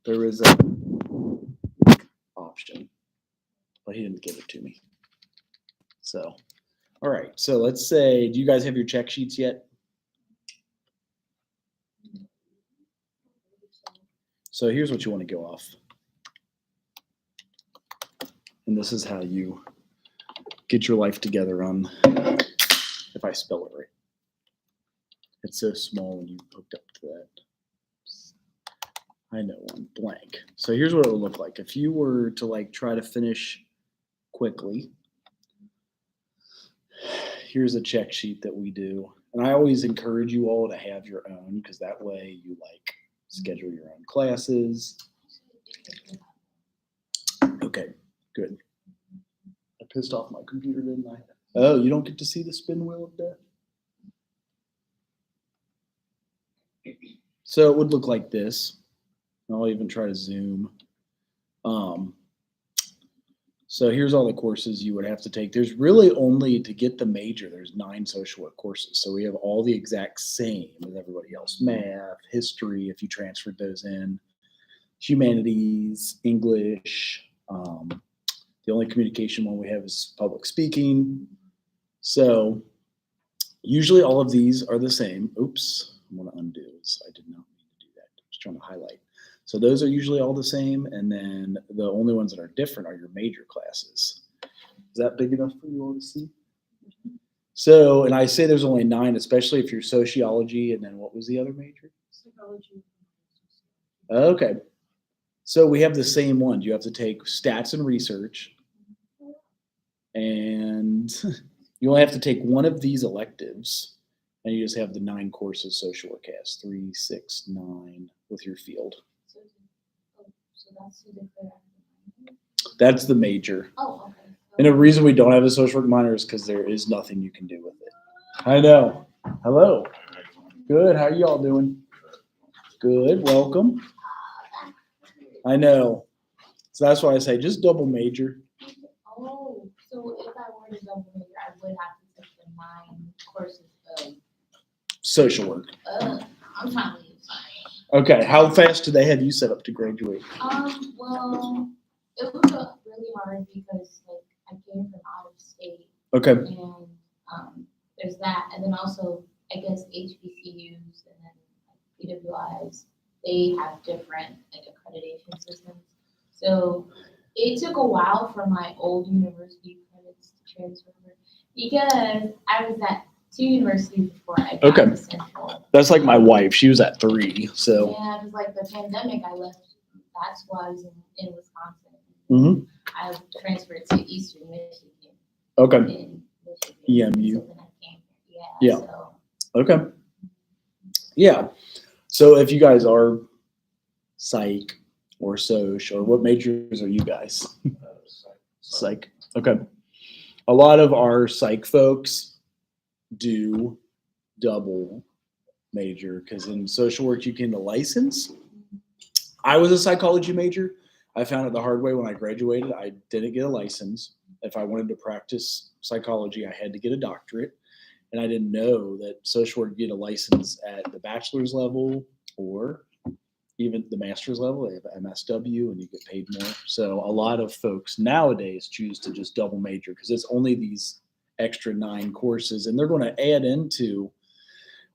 there is a option, but he didn't give it to me. So, all right. So let's say, do you guys have your check sheets yet? So here's what you want to go off. And this is how you get your life together on, if I spell it right. It's so small when you hooked up to that. I know one, blank. So here's what it would look like. If you were to like try to finish quickly, here's a check sheet that we do. And I always encourage you all to have your own because that way you like schedule your own classes. Okay, good. I pissed off my computer, didn't I? Oh, you don't get to see the spin wheel of death? So it would look like this. I'll even try to zoom. So here's all the courses you would have to take. There's really only, to get the major, there's 9 social work courses. So we have all the exact same as everybody else. Math, history, if you transferred those in, humanities, English. The only communication one we have is public speaking. So usually all of these are the same. Oops, I'm gonna undo this. I did not mean to do that. I was trying to highlight. So those are usually all the same. And then the only ones that are different are your major classes. Is that big enough for you all to see? So, and I say there's only 9, especially if you're sociology, and then what was the other major? Psychology. Okay. So we have the same ones. You have to take stats and research, and you only have to take one of these electives, and you just have the 9 courses social work has, 3, 6, 9 with your field. So that's the different. That's the major. Oh, okay. And the reason we don't have a social work minor is because there is nothing you can do with it. I know. Hello. Good. How are you all doing? Good. Welcome. I know. So that's why I say just double major. Oh, so if I were to double major, I would have to take the 9 courses of. Social work. I'm trying to leave. Okay. How fast do they have you set up to graduate? Well, it was really hard because like I came from out of state. Okay. And there's that, and then also I guess HBCUs and then like PWIs, they have different like accreditation systems. So it took a while for my old university credits to transfer over because I was at 2 universities before I got Okay. to Central. That's like my wife. She was at 3. So. Yeah, it was like the pandemic. I left. That's why I was in Wisconsin. Mm-hmm. I transferred to Eastern Michigan. Okay. In Michigan. EMU. So then I came here. Yeah. So. Okay. Yeah. So if you guys are psych or soc, or what majors are you guys? Psych. Okay. A lot of our psych folks do double major because in social work you can get a license. I was a psychology major. I found it the hard way when I graduated. I didn't get a license. If I wanted to practice psychology, I had to get a doctorate. And I didn't know that social work get a license at the bachelor's level or even the master's level. They have MSW and you get paid more. So a lot of folks nowadays choose to just double major because it's only these extra 9 courses and they're going to add into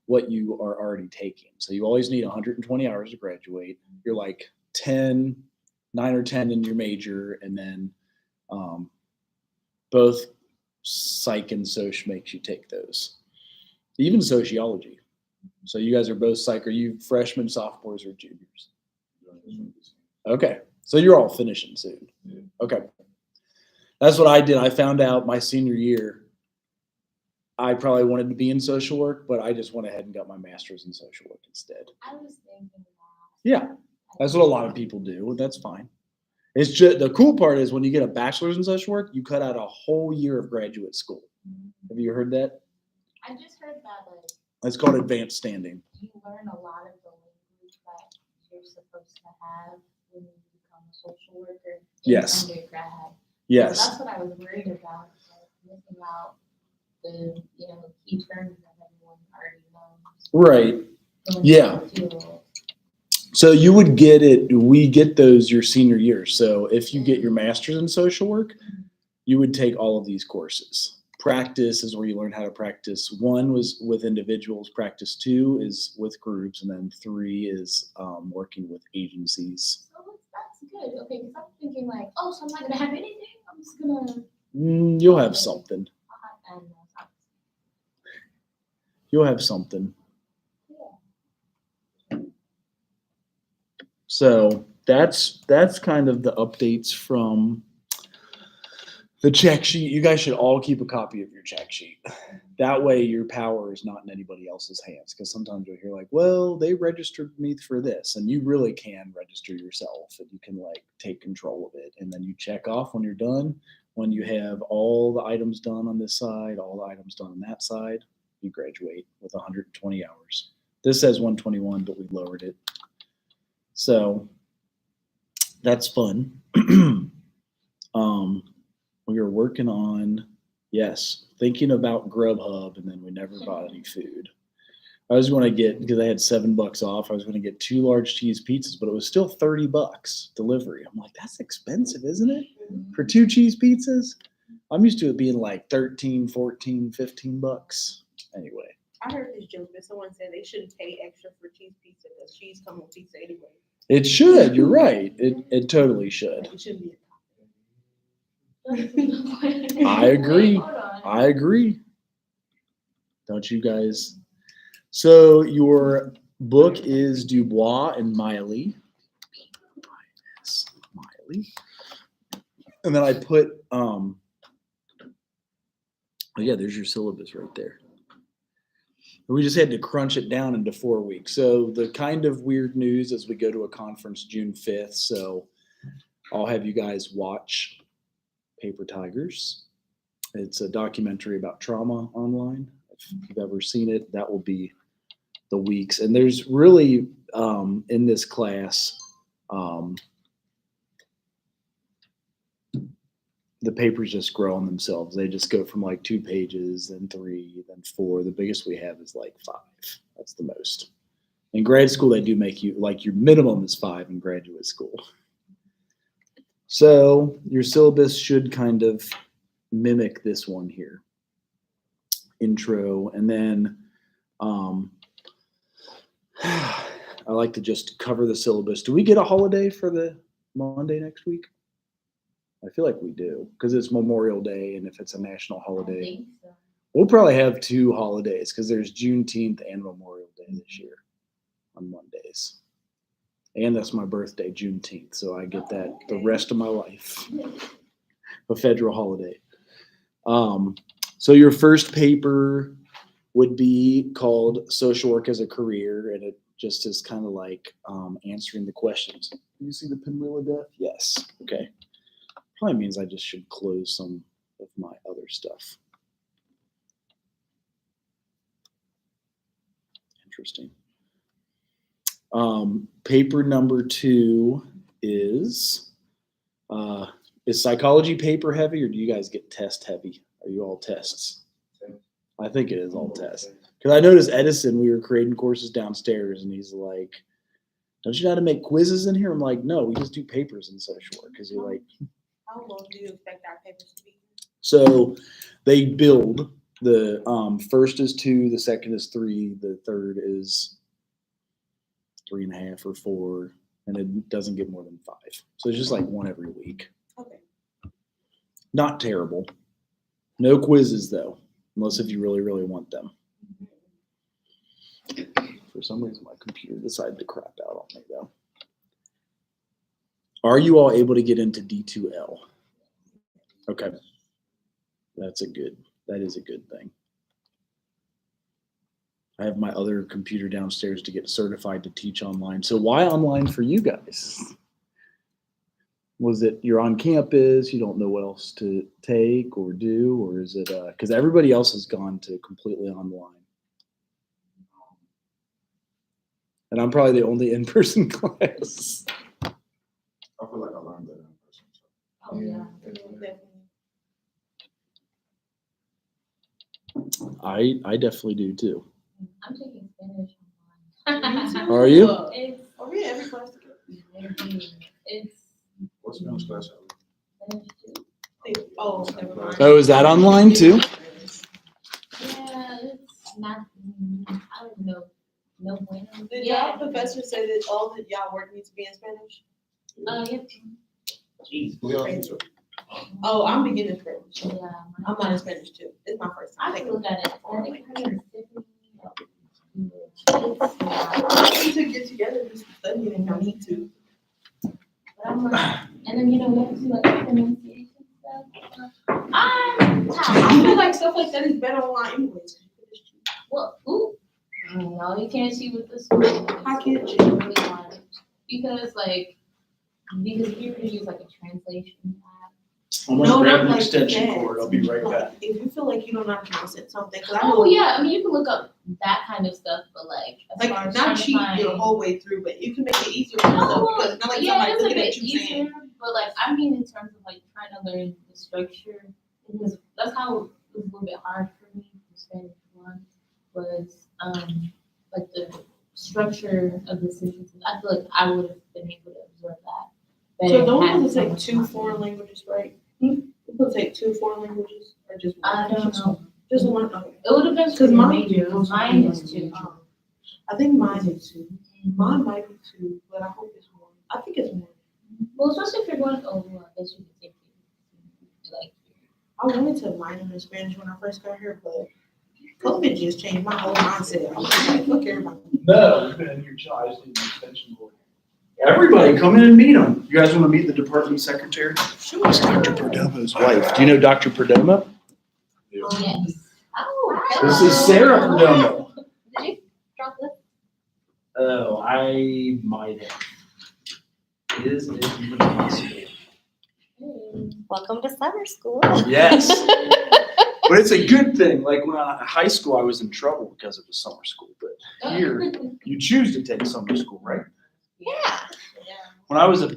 what you are already taking. So you always need 120 hours to graduate. You're like 9 or 10 in your major, and then both psych and soc makes you take those. Even sociology. So you guys are both psych. Are you freshmen, sophomores, or juniors? Okay. So you're all finishing soon. Okay. That's what I did. I found out my senior year, I probably wanted to be in social work, but I just went ahead and got my master's in social work instead. I was thinking that. Yeah. That's what a lot of people do. That's fine. It's just the cool part is when you get a bachelor's in social work, you cut out a whole year of graduate school. Have you heard that? I just heard that like It's called advanced standing. you learn a lot of the language that you're supposed to have when you become a social worker in Yes. undergrad. Yes. So that's what I was worried about, like missing out the key terms that everyone already knows. Right. Going Yeah. into the field. So you would get it, we get those your senior year. So if you get your master's in social work, you would take all of these courses. Practice is where you learn how to practice. 1 was with individuals, practice 2 is with groups, and then 3 is working with agencies. Oh, that's good. Okay, because I'm thinking like, oh, so I'm not gonna have anything. I'm just gonna. You'll have something. And, You'll have something. yeah. So that's kind of the updates from the check sheet. You guys should all keep a copy of your check sheet. That way your power is not in anybody else's hands. Because sometimes you'll hear like, well, they registered me for this. And you really can register yourself and you can like take control of it. And then you check off when you're done. When you have all the items done on this side, all the items done on that side, you graduate with 120 hours. This says 121, but we lowered it. So that's fun. We were working on, thinking about Grubhub, and then we never bought any food. I was going to get, because I had $7 off, I was going to get 2 large cheese pizzas, but it was still $30 delivery. I'm like, that's expensive, isn't it? For 2 cheese pizzas? I'm used to it being like 13, 14, $15. Anyway. I heard this joke that someone said they shouldn't pay extra for cheese pizza because cheese comes on pizza anyway. It should, you're right. It totally should. It shouldn't be. I agree. Hold on. I agree. Don't you guys? So your book is Dubois and Miley. Miley. And then I put oh yeah, there's your syllabus right there. We just had to crunch it down into 4 weeks. So the kind of weird news is we go to a conference June 5th. So I'll have you guys watch Paper Tigers. It's a documentary about trauma online. If you've ever seen it, that will be the weeks. And there's really in this class, the papers just grow on themselves. They just go from like 2 pages, then 3, then 4. The biggest we have is like 5. That's the most. In grad school, they do make you, like your minimum is 5 in graduate school. So your syllabus should kind of mimic this one here. Intro, and then I like to just cover the syllabus. Do we get a holiday for the Monday next week? I feel like we do, because it's Memorial Day, and if it's a national I holiday, think so. we'll probably have 2 holidays, because there's Juneteenth and Memorial Day this year on Mondays. And that's my birthday, Juneteenth, so I get that the rest of my life, a federal holiday. So your first paper would be called Social Work as a Career, and it just is kind of like answering the questions. Do you see the pinwheel of death? Yes. Okay. Probably means I just should close some of my other stuff. Interesting. Paper number 2 is psychology paper heavy, or do you guys get test heavy? Are you all tests? I think it is all tests. Because I noticed Edison, we were creating courses downstairs, and he's like, don't you know how to make quizzes in here? I'm like, no, we just do papers in social work. Because you're like, How long do you expect our papers to be? so they build the first is 2, the second is 3, the third is 3.5 or 4, and it doesn't get more than 5. So it's just like 1 every week. Okay. Not terrible. No quizzes though, unless if you really, really want them. For some reason, my computer decided to crap out on me though. Are you all able to get into D2L? Okay. That is a good thing. I have my other computer downstairs to get certified to teach online. So why online for you guys? Was it you're on campus, you don't know what else to take or do, or is it because everybody else has gone to completely online? And I'm probably the only in-person class. I feel like I learned that in person. Oh, yeah. Definitely. I definitely do too. I'm taking Spanish online. Are you? It's Oh, yeah, every class together. It's What's Mills class? Spanish too. Oh, never mind. Oh, is that online too? Yeah, it's not. I don't know. No bueno. Did Yeah. y'all professor say that all that y'all work needs to be in Spanish? Yeah. Jeez. We all Crazy. Oh, I'm beginning Spanish. Yeah. I'm not in Spanish too. It's my first I time. can look at it. I think her name is Tiffany. I need to get together just studying if I need to. But I'm like, and then we have to do like pronunciation stuff. I feel like stuff like that is better online anyways. Well, ooh, no, you can't cheat with this one. How can't you? Really hard. Because if you were to use like a translation app. I'm No, gonna grab not an like extension that. cord. I'll be right Like, back. if you feel like you don't know how to pronounce it, something, cause I Oh know, yeah, I mean you can look up that kind of stuff, but as far like, as not trying to cheat find- your whole way through, but you can make it easier for yourself, Oh, because not like yeah, somebody it's a looking bit at you easier, saying. but I mean in terms of trying to learn the structure, because that's how it was a little bit hard for me for Spanish one, was the structure of the sentences. I feel like I would have been able to absorb that. So better don't had we take someone 2 talk. foreign languages, right? People take 2 foreign languages, or just one? I don't know. Just one, okay. It would have been 'Cause because mine- mine is 2. I think mine is 2. Mine might be 2, but I hope it's 1. I think it's 1. Well, especially if you're going over, I guess you could take I wanted to minor in Spanish when I first got here, but COVID just changed my whole mindset. I was like, fuck everybody. No, you've been in your child in the extension cord. Everybody, come in and meet them. You guys want to meet the department secretary? Sure. It's Dr. Perdomo's wife. Do you know Dr. Perdomo? Yes. Oh, This is Sarah Perdomo. Did you drop this? Oh, I might have. Is it even possible? Welcome to summer school. Yes. But it's a good thing. Like when I was in high school, I was in trouble because of the summer school. But here, you choose to take summer school, right? Yeah, When I was a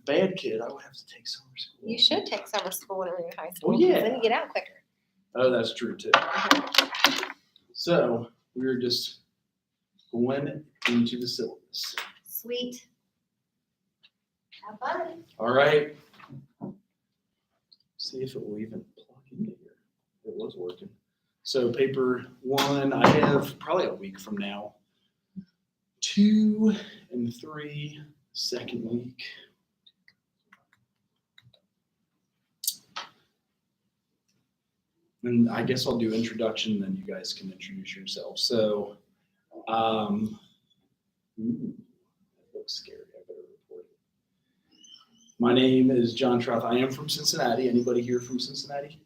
bad kid, I would have to take summer school. you should take summer school when you're in high school. Well, 'cause yeah. Then you get out quicker. Oh, that's true too. So we were just going into the syllabus. Sweet. Have fun. All right. See if it will even plug into here. It was working. So paper 1, I have probably a week from now. 2 and 3, second week. And I guess I'll do introduction, then you guys can introduce yourselves. So, ooh, that looks scary. I better report it. My name is John Troth. I am from Cincinnati. Anybody here from Cincinnati?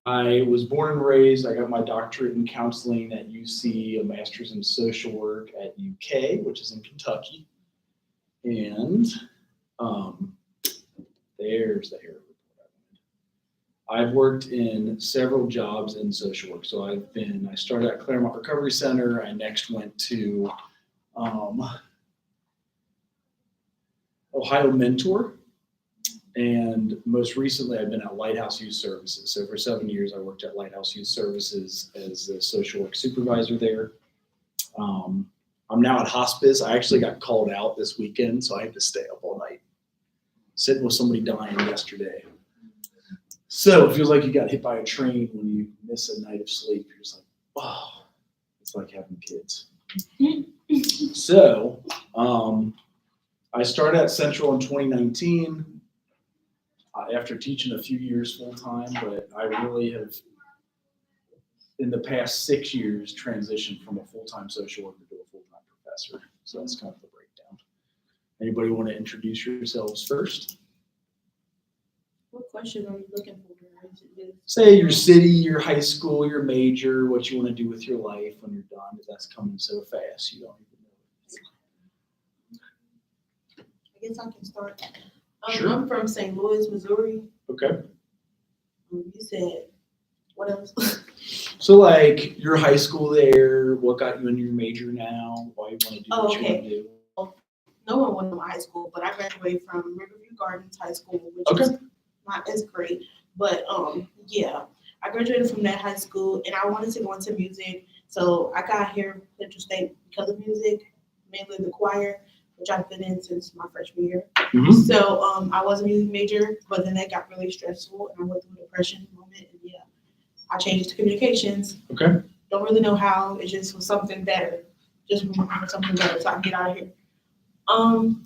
I was born and raised. I got my doctorate in counseling at UC, a master's in social work at UK, which is in Kentucky. And there's the hair report I wanted. I've worked in several jobs in social work. So I started at Claremont Recovery Center. I next went to Ohio Mentor. And most recently, I've been at Lighthouse Youth Services. So for 7 years, I worked at Lighthouse Youth Services as a social work supervisor there. I'm now at hospice. I actually got called out this weekend, so I had to stay up all night, sitting with somebody dying yesterday. So it feels like you got hit by a train when you miss a night of sleep. You're just like, oh, it's like having kids. So I started at Central in 2019. After teaching a few years full time, but I really have, in the past 6 years, transitioned from a full-time social worker to a full-time professor. So that's kind of the breakdown. Anybody want to introduce yourselves first? What question are you looking for? Is it this? Say your city, your high school, your major, what you want to do with your life when you're done, because that's coming so fast you don't even know. I guess I can start. Sure. I'm from St. Louis, Missouri. Okay. You said, what else? So like your high school there, what got you into your major now? Why you want to do what you want to do? No one went to my high school, but I graduated from Riverview Gardens High School, which Okay. is not as great. But yeah, I graduated from that high school, and I wanted to go into music. So I got here in Central State because of music, mainly the choir, which I've been in since my freshman year. Mhm. So I was a music major, but then that got really stressful and I went through a depression moment. And yeah, I changed it to communications. Okay. Don't really know how. It just was something better. Just wanted something better so I can get out of here.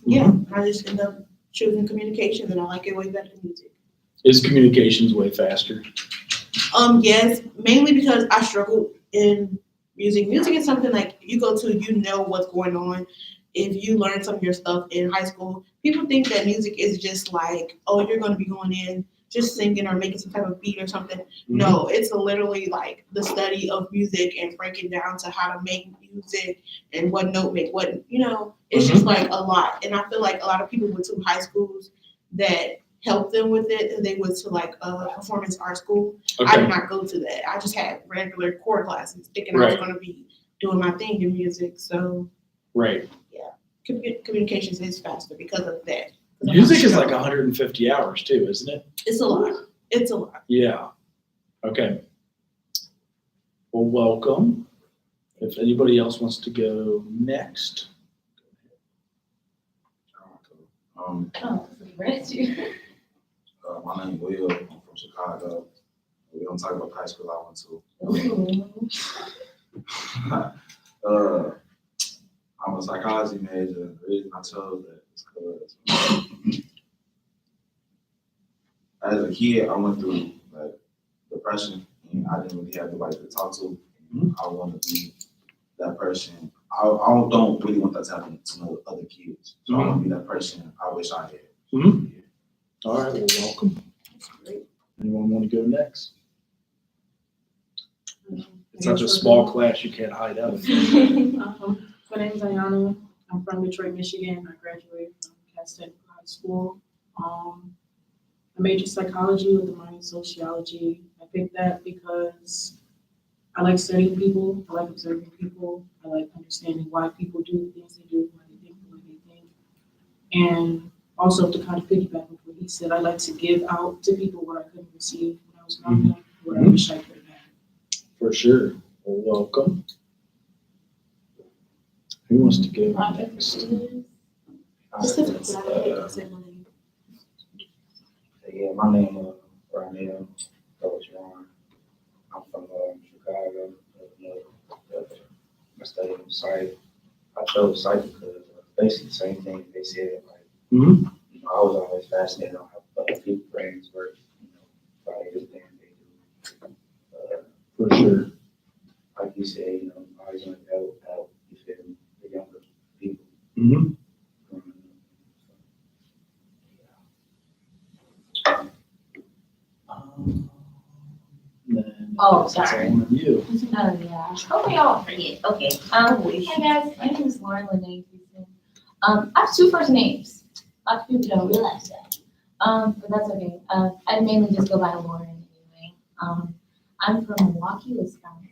Yeah, I just ended up choosing communications and I like it way better than music. Is communications way faster? Yes, mainly because I struggled in music. Music is something like you go to, you know what's going on. If you learn some of your stuff in high school, people think that music is just like, oh, you're going to be going in just singing or making some type of beat or something. No, it's literally like the study of music and breaking down to how to make music and what note make what, it's just like a lot. And I feel like a lot of people went to high schools that helped them with it. And they went to like a performance art school. I did Okay. not go to that. I just had regular core classes thinking I was Right. going to be doing my thing in music. So Right. communications is faster because of that. Music is like 150 hours too, isn't it? It's a lot. It's a lot. Yeah. Okay. Well, welcome. If anybody else wants to go next. Um, Oh, so right you. my name Will. I'm from Chicago. We don't talk about the high school I went to. Ooh. I'm a psychology major. The reason I chose that is because as a kid, I went through like depression, and I didn't really have nobody to talk to. And I want to be that person. I don't really want that to happen to no other kids. So I want to be that person I wish I had. Mhm. All right. Well, welcome. Great. Anyone want to go next? It's such a small class, you can't hide out. My name is Ayana. I'm from Detroit, Michigan. I graduated from Cal State High School. I majored psychology with a minor in sociology. I picked that because I like studying people. I like observing people. I like understanding why people do the things they do, why they think the way they think. And also to kind of piggyback with what he said, I like to give out to people what I couldn't receive when I was growing up, what I wish I could have had. For sure. Well, welcome. Who wants to go next? Yeah, my name is Ronell, Coach Ron. I'm from Chicago. I studied psych. I chose psych because basically the same thing they said. Like, Mhm. I was always fascinated on how other people's brains work. By everything they do. For sure. Like you said, I always want to help you feel me, the younger people. Mhm. Then Oh, it's sorry. all on you. Oh, yeah. Hopefully I won't forget. Okay. Hi guys, my name is Lauren Lene Houston. I have two first names. A lot of people don't realize that. But that's okay. I mainly just go by Lauren anyway. I'm from Milwaukee, Wisconsin.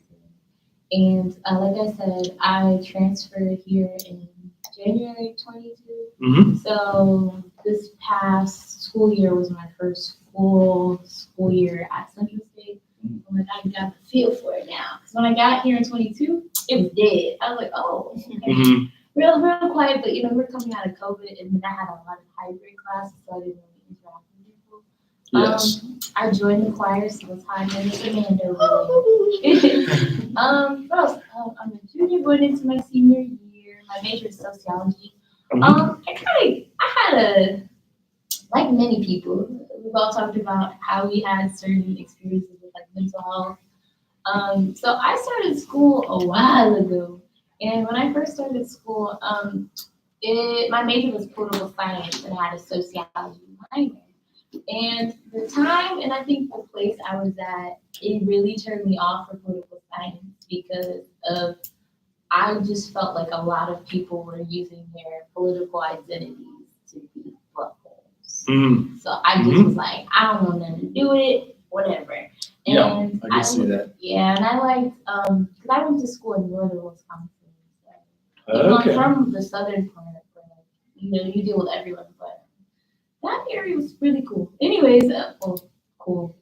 And like I said, I transferred here in January 22. Mhm. So this past school year was my first full school year at Central State. Like I got the feel for it now. Because when I got here in 22, it was dead. I was like, oh, okay. Mhm. Real quiet. But we're coming out of COVID, and then I had a lot of hybrid classes, so I didn't really interact with people. Yes. I joined the choir, so it's hard to understand really. What else? I'm a junior going into my senior year. My major is sociology. I had like many people, we've all talked about how we had certain experiences with like mental health. So I started school a while ago, and when I first started school, my major was political science, and I had a sociology minor. And the time and I think the place I was at, it really turned me off for political science because of I just felt like a lot of people were using their political identities to be buttholes. Mhm. So I just was like, I don't want nothing to do with it, whatever. Yeah, And I can see that. Yeah, and I liked because I went to school in northern Wisconsin. So Okay. I'm from the southern part, where you deal with everyone, but that area was really cool. Anyways, cool.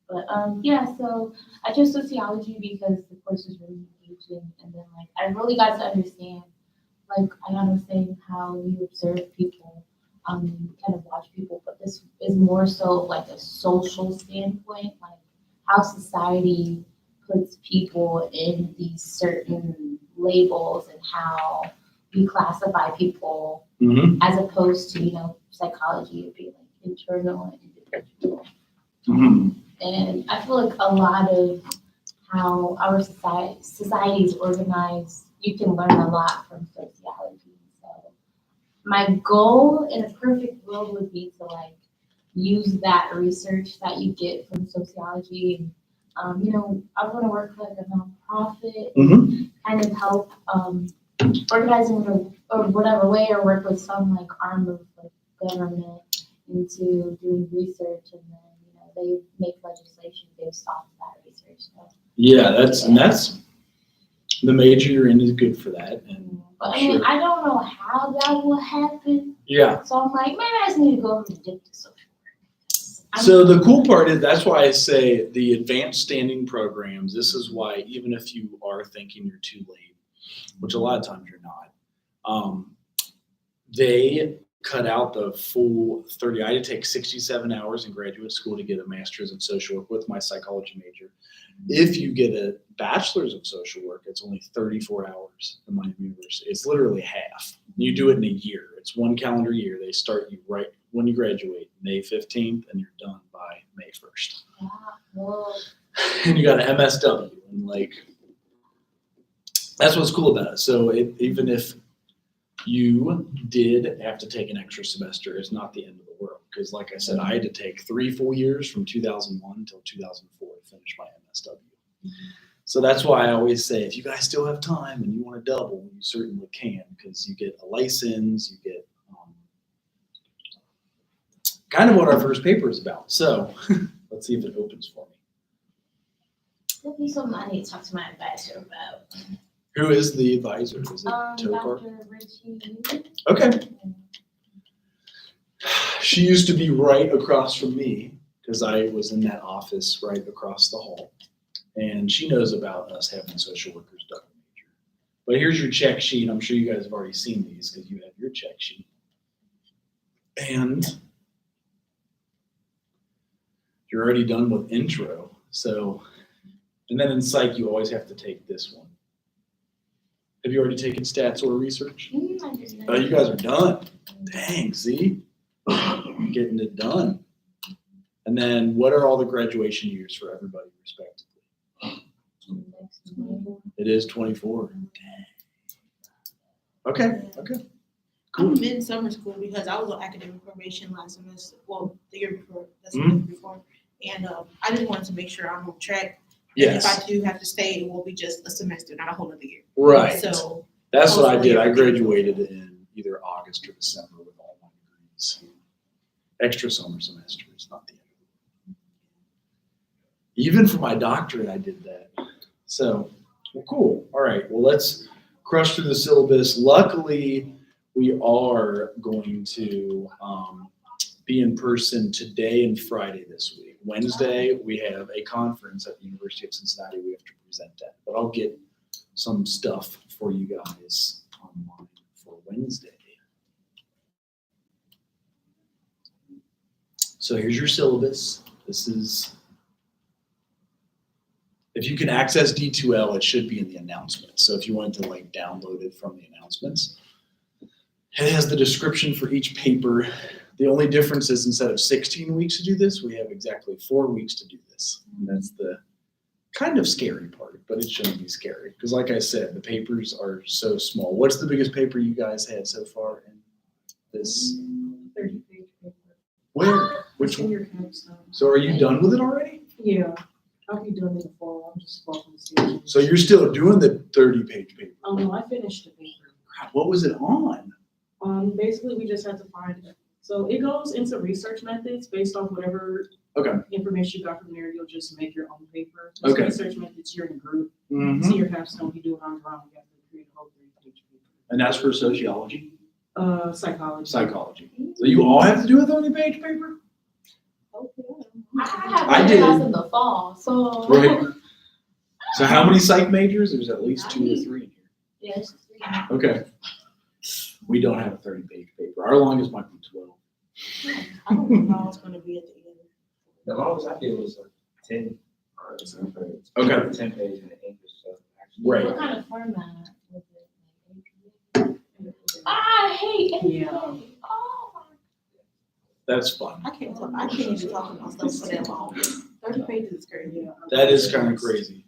But yeah, so I chose sociology because of course course was really engaging, and then like I really got to understand, like Ayana was saying, how you observe people, you kind of watch people, but this is more so like a social standpoint, like how society puts people in these certain labels and how we classify people Mm-hmm. as opposed to, psychology would be like internal and individual. Mm-hmm. And I feel like a lot of how our society is organized, you can learn a lot from sociology. So my goal in a perfect world would be to like use that research that you get from sociology and I want to work for like a nonprofit, Mm-hmm. kind of help organizing or whatever way, or work with some like arm of like government into doing research, and then they make legislation based off of that research. So, Yeah, that's the major you're in is good for that. And but I mean, I don't know how that will happen. yeah. So I'm like, maybe I just need to go and dip to social work. So the cool part is that's why I say the advanced standing programs, this is why even if you are thinking you're too late, which a lot of times you're not, they cut out the full 30. I had to take 67 hours in graduate school to get a master's in social work with my psychology major. If you get a bachelor's of social work, it's only 34 hours at Miami University. It's literally half. You do it in a year. It's one calendar year. They start you right when you graduate, May 15th, and you're done by May 1st. Yeah, well, And you got an MSW, and like that's what's cool about it. So even if you did have to take an extra semester, it's not the end of the world. Because like I said, I had to take 3 full years from 2001 until 2004 to finish my MSW. So that's why I always say, if you guys still have time and you want to double, you certainly can, because you get a license, you get kind of what our first paper is about. So let's see if it opens for me. there'll be something I need to talk to my advisor about. Who is the advisor? Is it Tokar? Dr. Richie. Okay. She used to be right across from me because I was in that office right across the hall. And she knows about us having social workers double major. But here's your check sheet. I'm sure you guys have already seen these because you have your check sheet. And you're already done with intro. So, and then in psych, you always have to take this one. Have you already taken stats or research? I didn't know. Oh, you guys are done. Dang, see? Getting it done. And then what are all the graduation years for everybody respectively? It is 24. Dang. Okay, okay. I'm in summer school because I was on academic probation last semester. Well, the year before, the semester before, and I just wanted to make sure I'm on track. And Yes, if I do have to stay, it will be just a semester, not a whole other year. right. So That's what I hopefully did. I everything- graduated in either August or December with all my degrees. Extra summer semester is not the end of the world. Even for my doctorate, I did that. So, well, cool. All right. Well, let's crush through the syllabus. Luckily, we are going to be in person today and Friday this week. Wednesday, we have a conference at the University of Cincinnati we have to present at. But I'll get some stuff for you guys online for Wednesday. So here's your syllabus. This is, if you can access D2L, it should be in the announcement. So if you wanted to like download it from the announcements, it has the description for each paper. The only difference is instead of 16 weeks to do this, we have exactly 4 weeks to do this. And that's the kind of scary part, but it shouldn't be scary. Because like I said, the papers are so small. What's the biggest paper you guys had so far in this? 30-page paper. Where? Which It's in one? your capstone. So are you done with it already? Yeah, I'll be doing it in the fall. I'm just welcome to see. So you're still doing the 30-page paper. Oh no, I finished the paper. Crap, what was it on? Basically, we just had to find it. So it goes into research methods based on whatever Okay. information you got from there. You'll just make your own paper. It's Okay. research methods. You're in a group. Mm-hmm. See your capstone. You do it on your own. You have to create a whole 3-page paper. And that's for sociology? Psychology. Psychology. So you all have to do a 30-page paper? Oh, yeah. I have I my did. class in the fall, so. Right. So how many psych majors? There's at least 2 or 3 in here. Yeah, it's 3. Okay. We don't have a 30-page paper. Our longest might be 12. I don't know how it's gonna be at the end. The longest I did was 10. Alright, so I'm ready. Okay. 10 pages in the English stuff. Right. What kind of format was it? I hate APA. Yeah. Oh my. That's fun. I can't even talk about stuff for that long. 30 pages is crazy. Yeah. That is kind of crazy.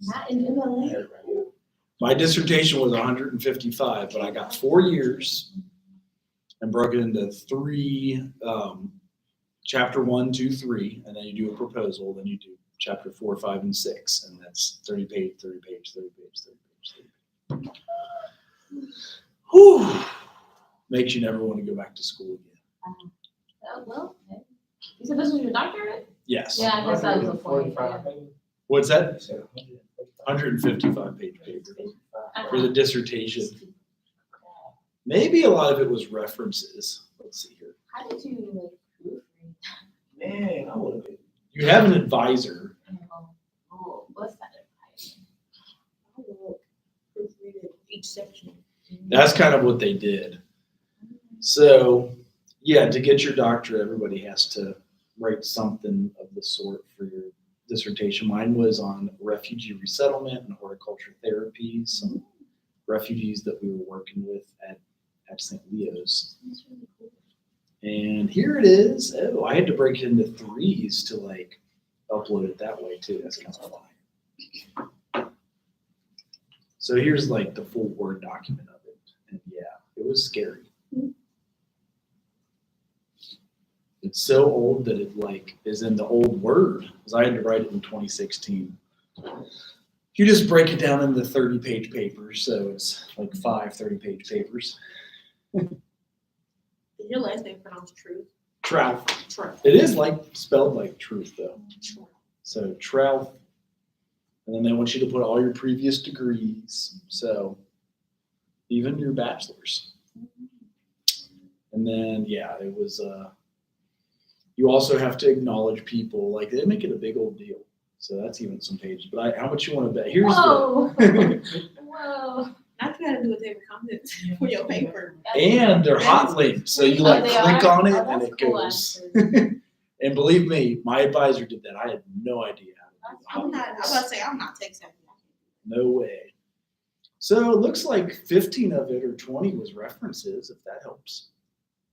Not in MLA. My dissertation was 155, but I got 4 years and broke it into 3, chapter 1, 2, 3, and then you do a proposal, then you do chapter 4, 5, and 6, and that's 30 page, 30 page, 30 page, 30 page, 30 page. Whew. Makes you never want to go back to school again. Well, okay. You said this was your doctorate? Yes. Yeah, I guess that was the point. 45 pages. What's that? You said 155 page paper for the Uh-huh. dissertation. Maybe a lot of it was references. Let's see here. How did you like proofread? Man, I would have been. You have an advisor. Oh, what's that advice? I will proofread it, each section. That's kind of what they did. So, yeah, to get your doctorate, everybody has to write something of the sort for your dissertation. Mine was on refugee resettlement and horticulture therapies, some refugees that we were working with at St. Leo's. That's really cool. And here it is. Oh, I had to break it into 3s to like upload it that way too. That's kind of fun. So here's like the full Word document of it. And yeah, it was scary. It's so old that it like is in the old Word, because I had to write it in 2016. You just break it down into 30-page papers, so it's like 5 30-page papers. Is your last name pronounced Truth? Trout. Truth. It is like spelled like truth though. So Trout. And then they want you to put all your previous degrees. So even your bachelor's. And then yeah, it was you also have to acknowledge people. Like they make it a big old deal. So that's even some pages. But how much you want to bet? Here's Whoa. the Whoa. Not you gotta do a table comments for your paper. and they're hot links. So you Oh, like they click are? on it Oh, and that's it cool, goes. actually. And believe me, my advisor did that. I had no idea how to do I'm not, I'm about to say, I'm not tech savvy. No way. So it looks like 15 of it or 20 was references, if that helps.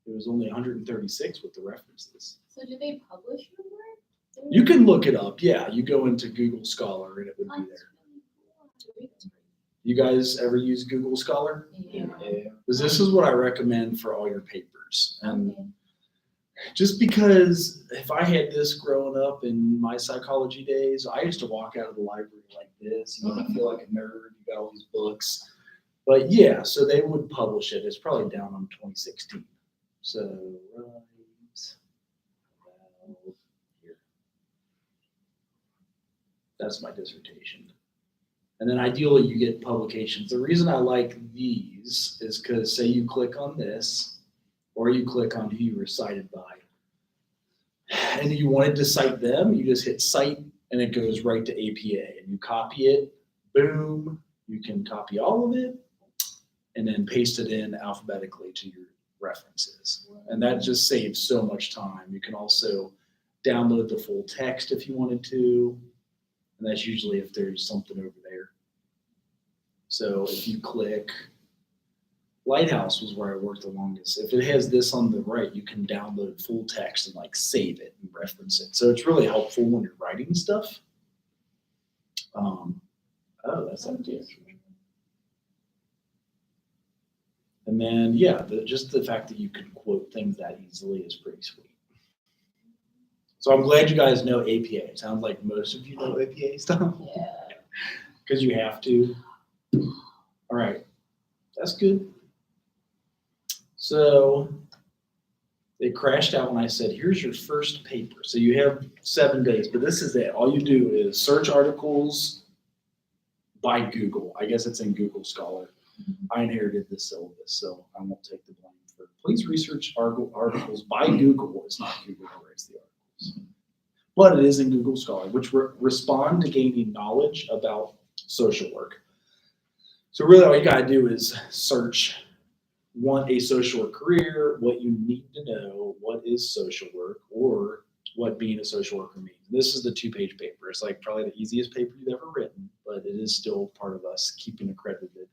It was only 136 with the references. So do they publish your work? You can look it up. Yeah, you go into Google Scholar and it would be there. You guys ever use Google Scholar? Yeah. Yeah. Because this is what I recommend for all your papers. And Okay. just because if I had this growing up in my psychology days, I used to walk out of the library like this. You know, I feel like a nerd. You got all these books. But yeah, so they would publish it. It's probably down on 2016. So right about here. That's my dissertation. And then ideally you get publications. The reason I like these is because say you click on this, or you click on who you were cited by, and you wanted to cite them, you just hit cite and it goes right to APA and you copy it, boom, you can copy all of it and then paste it in alphabetically to your references. And that just saves so much time. You can also download the full text if you wanted to, and that's usually if there's something over there. So if you click, Lighthouse was where I worked the longest. If it has this on the right, you can download full text and like save it and reference it. So it's really helpful when you're writing stuff. Oh, that's empty. And then, yeah, just the fact that you can quote things that easily is pretty sweet. So I'm glad you guys know APA. It sounds like most of you know APA stuff. Yeah. Because you have to. All right, that's good. So they crashed out when I said, here's your first paper. So you have 7 days, but this is it. All you do is search articles by Google. I guess it's in Google Scholar. I inherited this syllabus, so I won't take the blame for it. Please research articles by Google. It's not Google who writes the articles. but it is in Google Scholar, which respond to gaining knowledge about social work. So really all you gotta do is search, want a social work career, what you need to know, what is social work, or what being a social worker means. This is the 2-page paper. It's like probably the easiest paper you've ever written, but it is still part of us keeping accredited.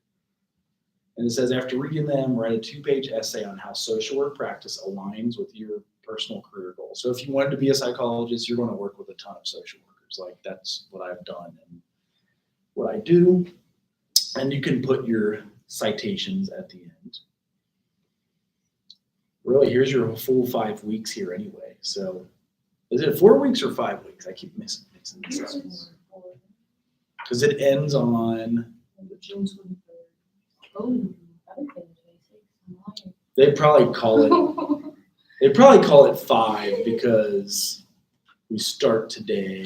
And it says, after reading them, write a 2-page essay on how social work practice aligns with your personal career goals. So if you wanted to be a psychologist, you're going to work with a ton of social workers. Like that's what I've done and what I do. And you can put your citations at the end. Really, here's your full 5 weeks here anyway. So is it 4 weeks or 5 weeks? I keep mixing this up. Because it ends on June 23rd. Oh, I would say 26. they probably call it 5 because we start today.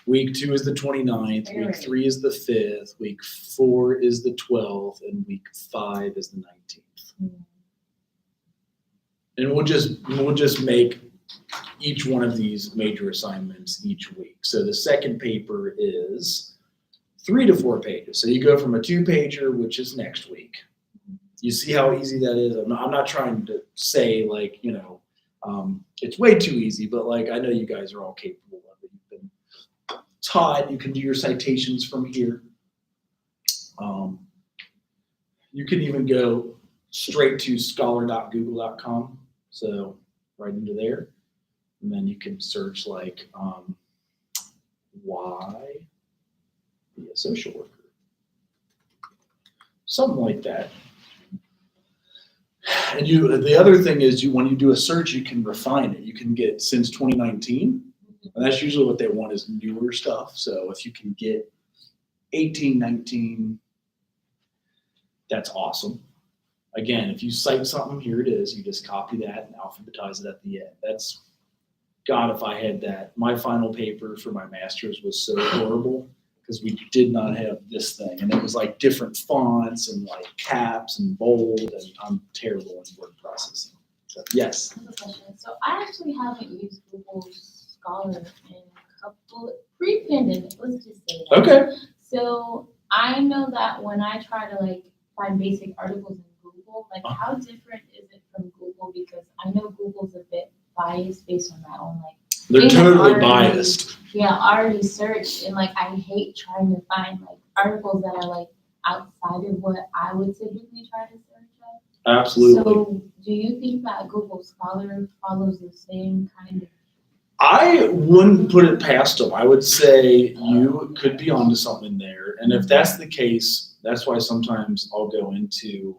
Week 2 is the 29th, week 3 is the 5th, week 4 is the 12th, and week 5 is the 19th. And we'll just make each one of these major assignments each week. So the second paper is 3 to 4 pages. So you go from a 2-pager, which is next week. You see how easy that is? I'm not trying to say like, it's way too easy, but like I know you guys are all capable of it. You've been taught, you can do your citations from here. You can even go straight to scholar.google.com. So right into there. And then you can search like why be a social worker. Something like that. And the other thing is when you do a search, you can refine it. You can get since 2019, and that's usually what they want is newer stuff. So if you can get 18, 19, that's awesome. Again, if you cite something, here it is. You just copy that and alphabetize it at the end. That's, God, if I had that. My final paper for my master's was so horrible because we did not have this thing. And it was like different fonts and like caps and bold, and I'm terrible in word processing. So, yes. I have a question. So I actually haven't used Google Scholar in a couple, pre-pandemic, let's just say that. Okay. So I know that when I try to like find basic articles in Google, like how different is it from Google? Because I know Google's a bit biased based on my own like. They're They have totally already- biased. Yeah, already searched, and like I hate trying to find like articles that are like outside of what I would typically try to search up. Absolutely. So do you think that Google Scholar follows the same kind of? I wouldn't put it past them. I would say you could be onto something there. And if that's the case, that's why sometimes I'll go into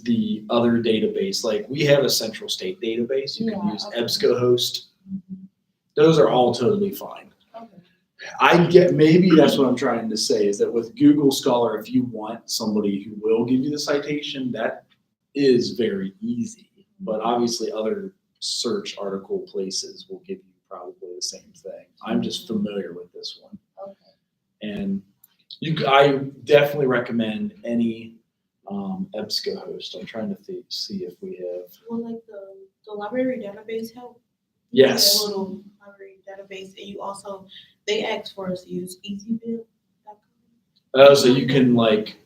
the other database. Like we have a central state database. You can Yeah, use okay. EBSCOhost. Those are all totally fine. Okay. I get, maybe that's what I'm trying to say is that with Google Scholar, if you want somebody who will give you the citation, that is very easy. But obviously other search article places will give you probably the same thing. I'm just familiar with this one. Okay. And I definitely recommend any EBSCOhost. I'm trying to see if we have. Will like the library database help? Yes. A little library database, and you also, they asked for us to use easybill.com. Oh, so you can like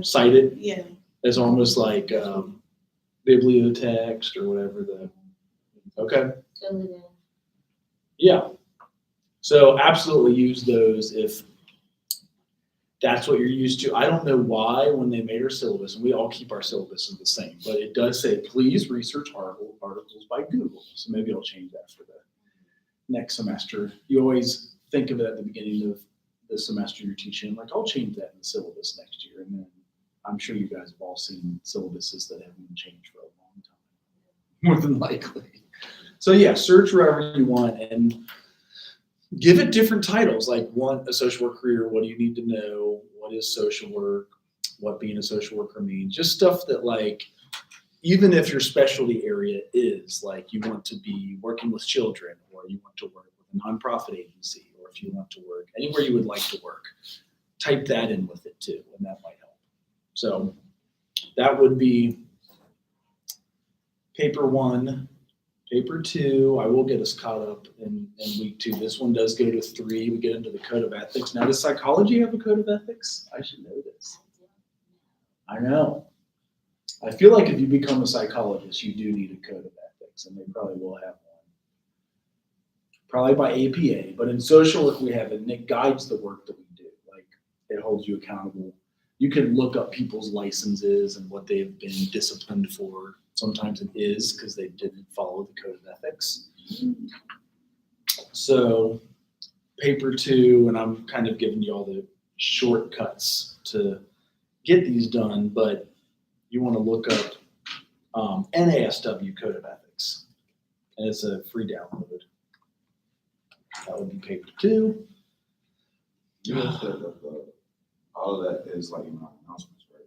cite it Yeah. as almost like bibliotext or whatever the. Okay. Fill it in. Yeah. So absolutely use those if that's what you're used to. I don't know why when they made our syllabus, and we all keep our syllabuses the same, but it does say, please research articles by Google. So maybe I'll change that for the next semester. You always think of it at the beginning of the semester you're teaching, like I'll change that in the syllabus next year. And then I'm sure you guys have all seen syllabuses that haven't been changed for a long time, more than likely. So yeah, search wherever you want and give it different titles, like a social work career, what do you need to know, what is social work, what being a social worker means, just stuff that like, even if your specialty area is like you want to be working with children or you want to work with a nonprofit agency, or if you want to work anywhere you would like to work, type that in with it too, and that might help. So that would be paper 1. Paper 2, I will get us caught up in week 2. This one does go to 3. We get into the code of ethics. Now, does psychology have a code of ethics? I should know this. I know. I feel like if you become a psychologist, you do need a code of ethics, and they probably will have one. Probably by APA, but in social work we have it, and it guides the work that we do. Like, it holds you accountable. You can look up people's licenses and what they've been disciplined for. Sometimes it is because they didn't follow the code of ethics. So, paper 2, and I'm kind of giving you all the shortcuts to get these done, but you want to look up NASW Code of Ethics, and it's a free download. That would be paper 2. You had said that all of that is like in my announcements, right?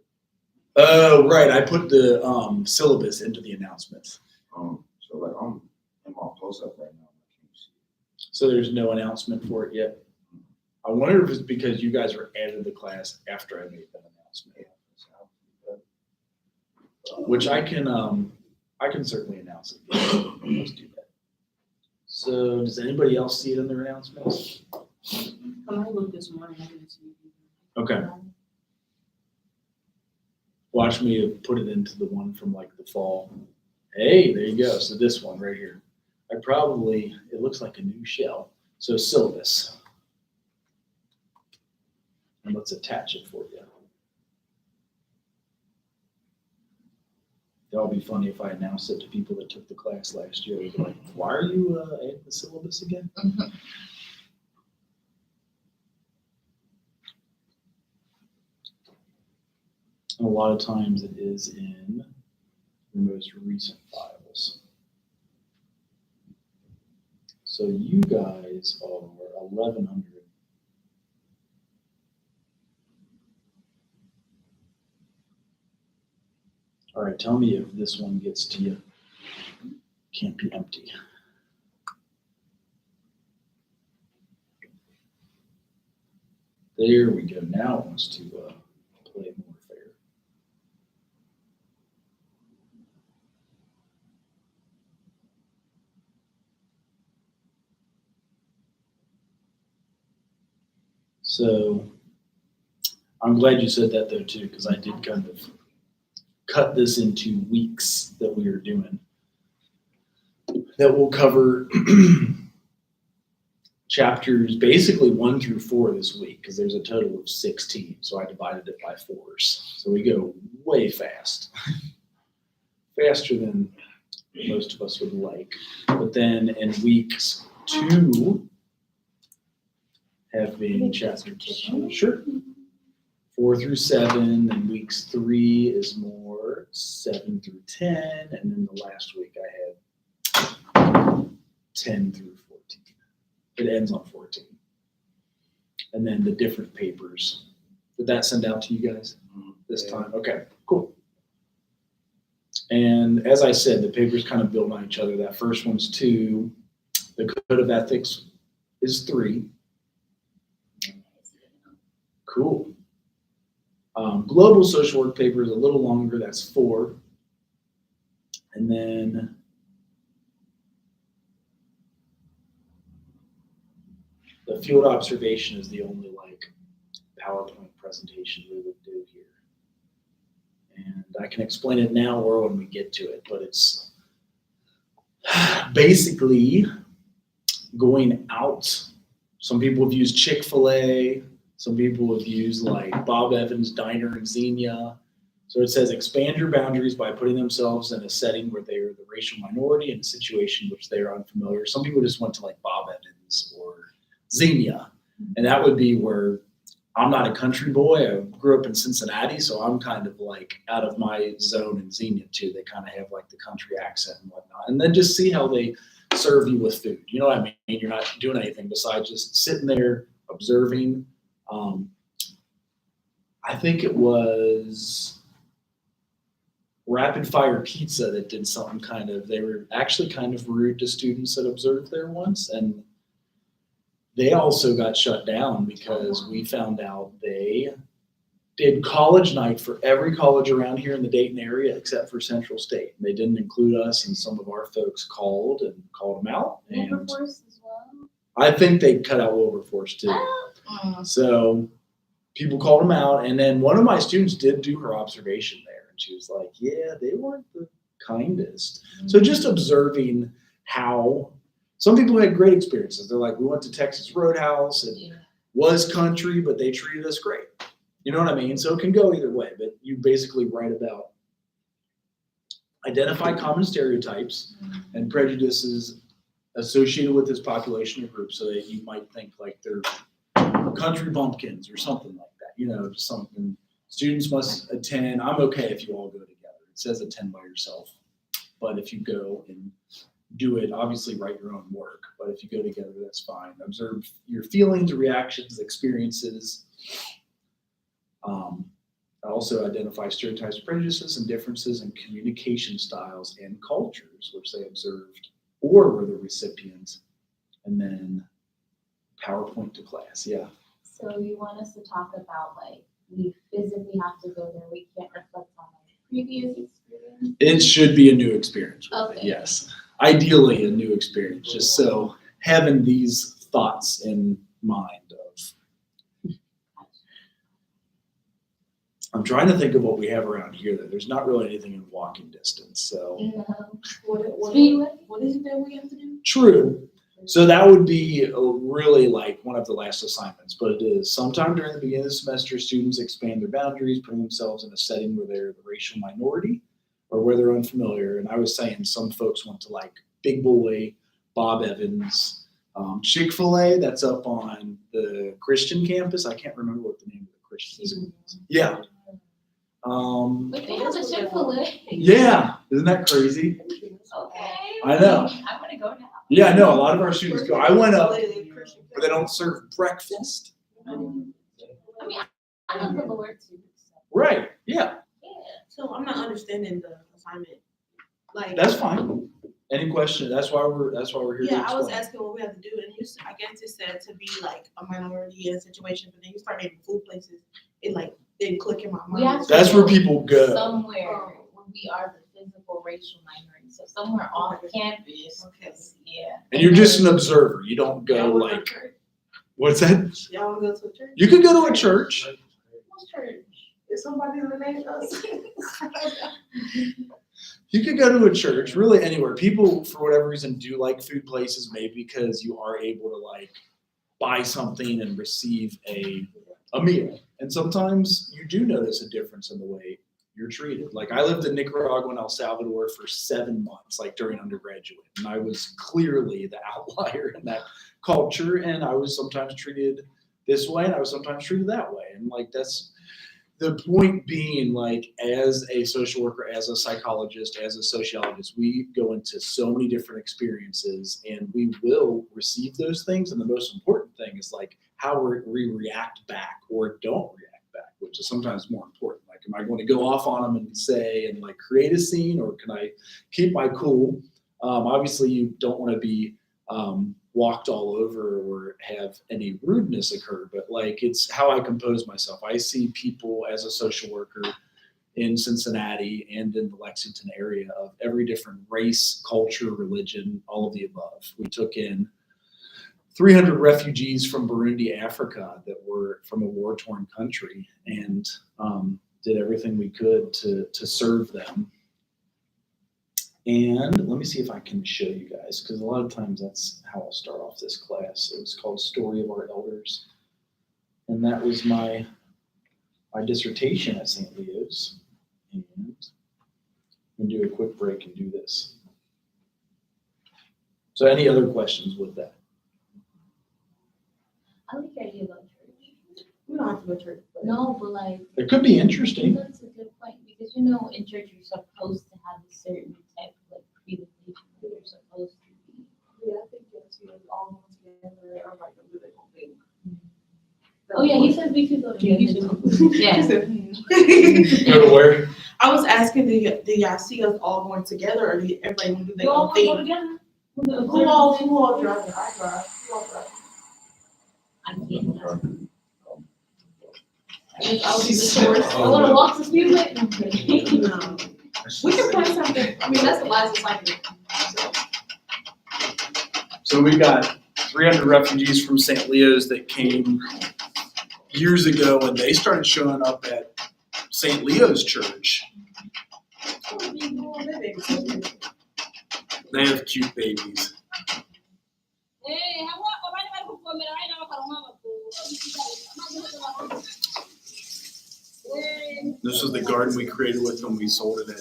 Oh, right. I put the syllabus into the announcements. So like I'm in my post up right now. I can't see it. So there's no announcement for it yet. I wonder if it's because you guys were added to the class after I made that announcement. Which I can certainly announce it. Let's do that. So does anybody else see it in their announcements? When I looked this morning, I didn't see it. Okay. Watch me put it into the one from like the fall. Hey, there you go. So this one right here. It looks like a new shell. So syllabus. And let's attach it for you. That would be funny if I announced it to people that took the class last year. They'd be like, why are you adding the syllabus again? And a lot of times it is in the most recent files. So you guys are 1100. All right, tell me if this one gets to you. Can't be empty. There we go. Now it wants to play more fair. So I'm glad you said that though too, because I did kind of cut this into weeks that we are doing. That will cover chapters basically 1 through 4 this week, because there's a total of 16. So I divided it by 4s. So we go way fast. Faster than most of us would like. But then in weeks 2 have been chapters. Sure. 4 through 7, and weeks 3 is more 7 through 10, and then the last week I had 10 through 14. It ends on 14. And then the different papers. Did that send out to you guys this time? Okay, cool. And as I said, the papers kind of build on each other. That first one's 2. The Code of Ethics is 3. Cool. Global social work paper is a little longer, that's 4. And then the field observation is the only like PowerPoint presentation we would do here. And I can explain it now or when we get to it, but it's basically going out. Some people have used Chick-fil-A. Some people have used like Bob Evans Diner in Xenia. So it says expand your boundaries by putting themselves in a setting where they are the racial minority in a situation which they are unfamiliar. Some people just went to like Bob Evans or Xenia. And that would be where I'm not a country boy. I grew up in Cincinnati, so I'm kind of like out of my zone in Xenia too. They kind of have like the country accent and whatnot. And then just see how they serve you with food. You know what I mean? You're not doing anything besides just sitting there observing. I think it was Rapid Fire Pizza that did something kind of, they were actually kind of rude to students that observed there once, and they also got shut down because we found out they did college night for every college around here in the Dayton area except for Central State. They didn't include us, and some of our folks called them out. And Wilberforce as well. I think they cut out Wilberforce too. So people called them out, and then one of my students did do her observation there, and she was like, "Yeah, they weren't the kindest." So just observing how some people had great experiences. They're like, "We went to Texas Roadhouse and Yeah. was country, but they treated us great." You know what I mean? So it can go either way, but you basically write about identify common stereotypes and prejudices associated with this population or group, so that you might think like they're country bumpkins or something like that. You know, just something students must attend. I'm okay if you all go together. It says attend by yourself, but if you go and do it, obviously write your own work. But if you go together, that's fine. Observe your feelings, reactions, experiences. Also identify stereotypes, prejudices, and differences in communication styles and cultures, which they observed or were the recipients. And then PowerPoint to class, yeah. So you want us to talk about like, we physically have to go there, we can't reflect on like previous experience? It should be a new experience. With it, Okay. yes. Ideally a new experience, just so having these thoughts in mind of, I'm trying to think of what we have around here. That there's not really anything in walking distance. So No. What Speedway? is it that we have to do? true. So that would be really like one of the last assignments, but it is sometime during the beginning of the semester, students expand their boundaries, putting themselves in a setting where they're the racial minority or where they're unfamiliar. And I was saying some folks went to like Big Boy, Bob Evans, Chick-fil-A, that's up on the Christian campus. I can't remember what the name of the Christian school is. Yeah. Wait, they have a Chick-fil-A? Yeah, isn't that crazy? Okay. I know. I wanna go now. Yeah, I know. A lot of our students go. I went up, but they don't serve breakfast. I mean, I love the Lord too. So. Right. Yeah, Yeah. So I'm not understanding the assignment. Like that's fine. Any question? That's why we're here. Yeah, to I was explain. asking what we have to do, and I guess it said to be like a minority in a situation, but then you start naming food places, it like didn't click in my We mind. have to That's where people go. Somewhere where we are the physical racial minority, so somewhere on campus. Okay. Yeah. And you're just an observer. You don't go Y'all wanna like, go to church? what's that? Y'all wanna go to a church? You could go to a church. What's church? Is somebody in the name of us? You could go to a church, really anywhere. People, for whatever reason, do like food places, maybe because you are able to like buy something and receive a meal. And sometimes you do notice a difference in the way you're treated. Like I lived in Nicaragua and El Salvador for 7 months, like during undergraduate, and I was clearly the outlier in that culture. And I was sometimes treated this way, and I was sometimes treated that way. And like that's the point being, like as a social worker, as a psychologist, as a sociologist, we go into so many different experiences, and we will receive those things. And the most important thing is like how we react back or don't react back, which is sometimes more important. Like, am I going to go off on them and say and like create a scene, or can I keep my cool? Obviously, you don't want to be walked all over or have any rudeness occur, but like it's how I compose myself. I see people as a social worker in Cincinnati and in the Lexington area of every different race, culture, religion, all of the above. We took in 300 refugees from Burundi, Africa, that were from a war-torn country, and did everything we could to serve them. And let me see if I can show you guys, because a lot of times that's how I'll start off this class. It was called Story of Our Elders. And that was my dissertation at St. Leo's. And I'm going to do a quick break and do this. So any other questions with that? I like the idea about church. We don't have to go to church. But No, but like, It could be interesting. that's a good point, because you know, in church, you're supposed to have a certain type of like presentation that you're supposed to be. Yeah, I think that's all together. I'm like, do they gonna think? Oh, yeah, he said we could go Yeah, together. you Yeah. Go to where? I was asking, do y'all see us all going together, or do everybody gonna do their You all own want to go thing? together? Who all driving? I drive. Who all drive? I can't. I'll be the source. I wanna walk to speed with. No, I'm kidding. No. We can plan something, I mean, that's the last cycle. So we got 300 refugees from St. Leo's that came years ago, and they started showing up at St. Leo's Church. They have cute babies. This was the garden we created with them. We sold it at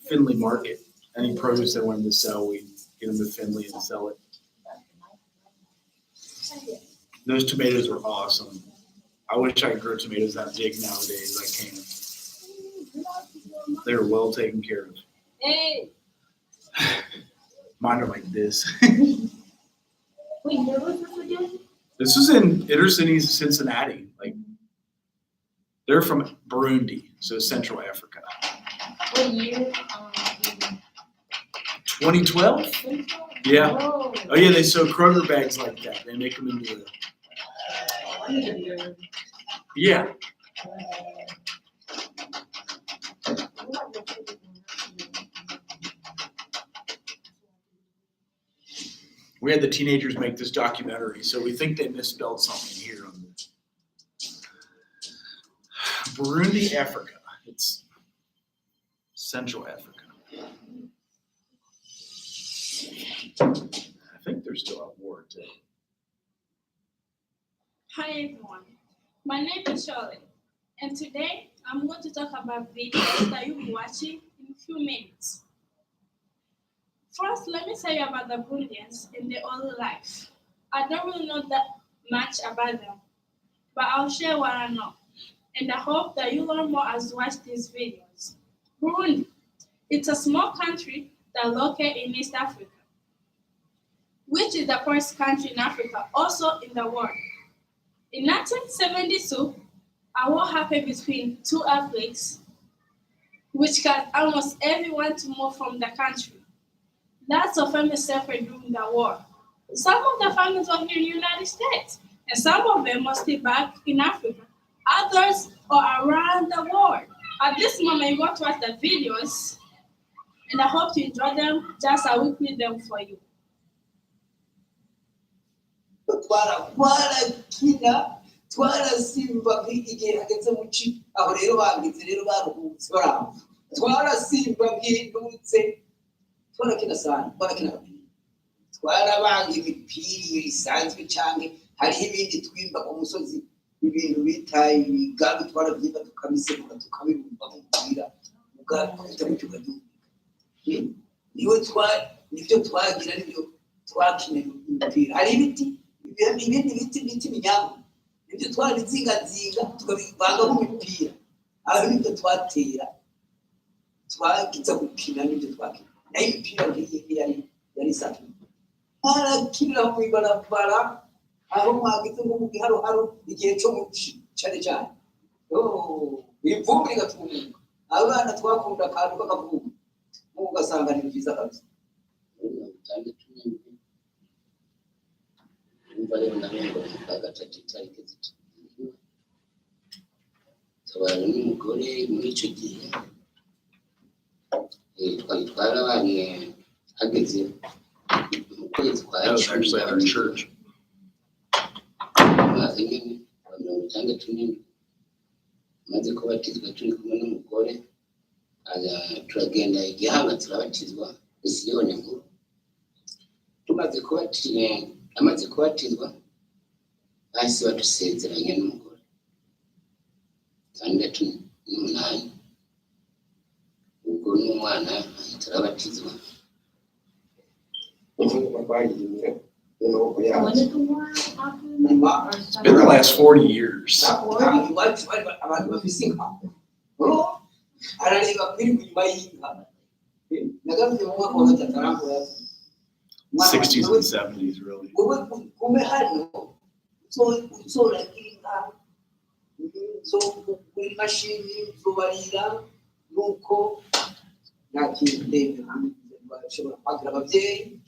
Findlay Market. Any produce they wanted to sell, we get them to Findlay and sell it. Those tomatoes are awesome. I wish I could grow tomatoes that big nowadays. I can't. They're well taken care of. Mine are like this. Wait, where was this again? This is in inner city Cincinnati. Like, they're from Burundi, so Central Africa. What year? 2012? Yeah. Oh. Oh yeah, they sew Kroger bags like that. They make them into yeah. We had the teenagers make this documentary, so we think they misspelled something here on this. Burundi, Africa. It's Central Africa. I think they're still at war too. Hi everyone, my name is Charlotte, and today I'm going to talk about videos that you'll be watching in a few minutes. First, let me tell you about the Burundians and their early life. I don't really know that much about them, but I'll share what I know, and I hope that you learn more as you watch these videos. Burundi, it's a small country that's located in East Africa, which is the first country in Africa, also in the world. In 1972, a war happened between two earthquakes, which caused almost everyone to move from the country. Lots of families suffered during the war. Some of the families were here in the United States, and some of them are still back in Africa. Others are around the world. At this moment, you're going to watch the videos, and I hope you enjoy them just as we play them for you. twarakina twarasimba igihe hageze mu ci aho rero bagize rero baruhutse baraho twarasimba bwindutse twarakina sana twarakina twarabanga imipira isanzwe cyane hariho ibindi twimba ku musozi ibintu bitaye ibigabi twarabyimba tukabisemuka tukabirumba mu mupira ugakubita mu cyugadu nibyo twagira nibyo twakina imipira hari ibiti ibindi biti binyago ibyo twarabizingazinga tukabivanga mu mipira aho nibyo twatera twagiza gukina nibyo twakina nayo imipira yari safi arakina mu ibarabara aho mwagize ngo mu giharo igihe cyo mu cyane cyane ivumbi rigatumuka abana twakunda akantu k'akavuga ugasanga ni byiza kabisa rero namengo gatatu itariki zitatu tabana n'umugore muri icyo gihe twari abanye hageze mu kwezi kwa Actually at our church. maze nyine 67 maze kubatizwa turi kumwe n'umugore turagenda igihanga turabatizwa Misiyoni nkuru tumaze kubatizwa amaze kubatizwa bahise badusezeranya n'umugore 68 ubwo n'umwana turabatizwa When did the war happen? It's been the last 40 years. abantu bafise inka arareba kuri nyuma y'inka nagavuye mu mwaka wa gatatu arambuye 60s and 70s, really. kume hano uzora inka kuri mashini uzobarira nuko nta kintu ndende bashobora kwagira ababyeyi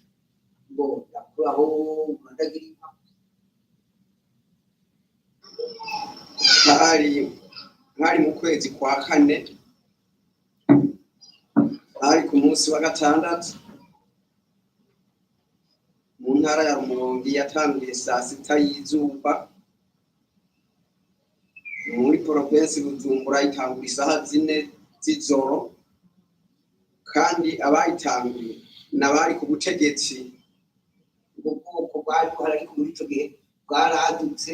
ngo yakuraho mandagira inka hari hari mu kwezi kwa kane hari ku munsi wa gatandatu mu ntara ya Rumonge yatangiye saa sita y'izuba muri provinsi Bujumbura itangura isaha 4 z'ijoro kandi abayitanguye n'abari ku butegetsi ubwo bwoko bwari buhari muri ico gihe bwaradutse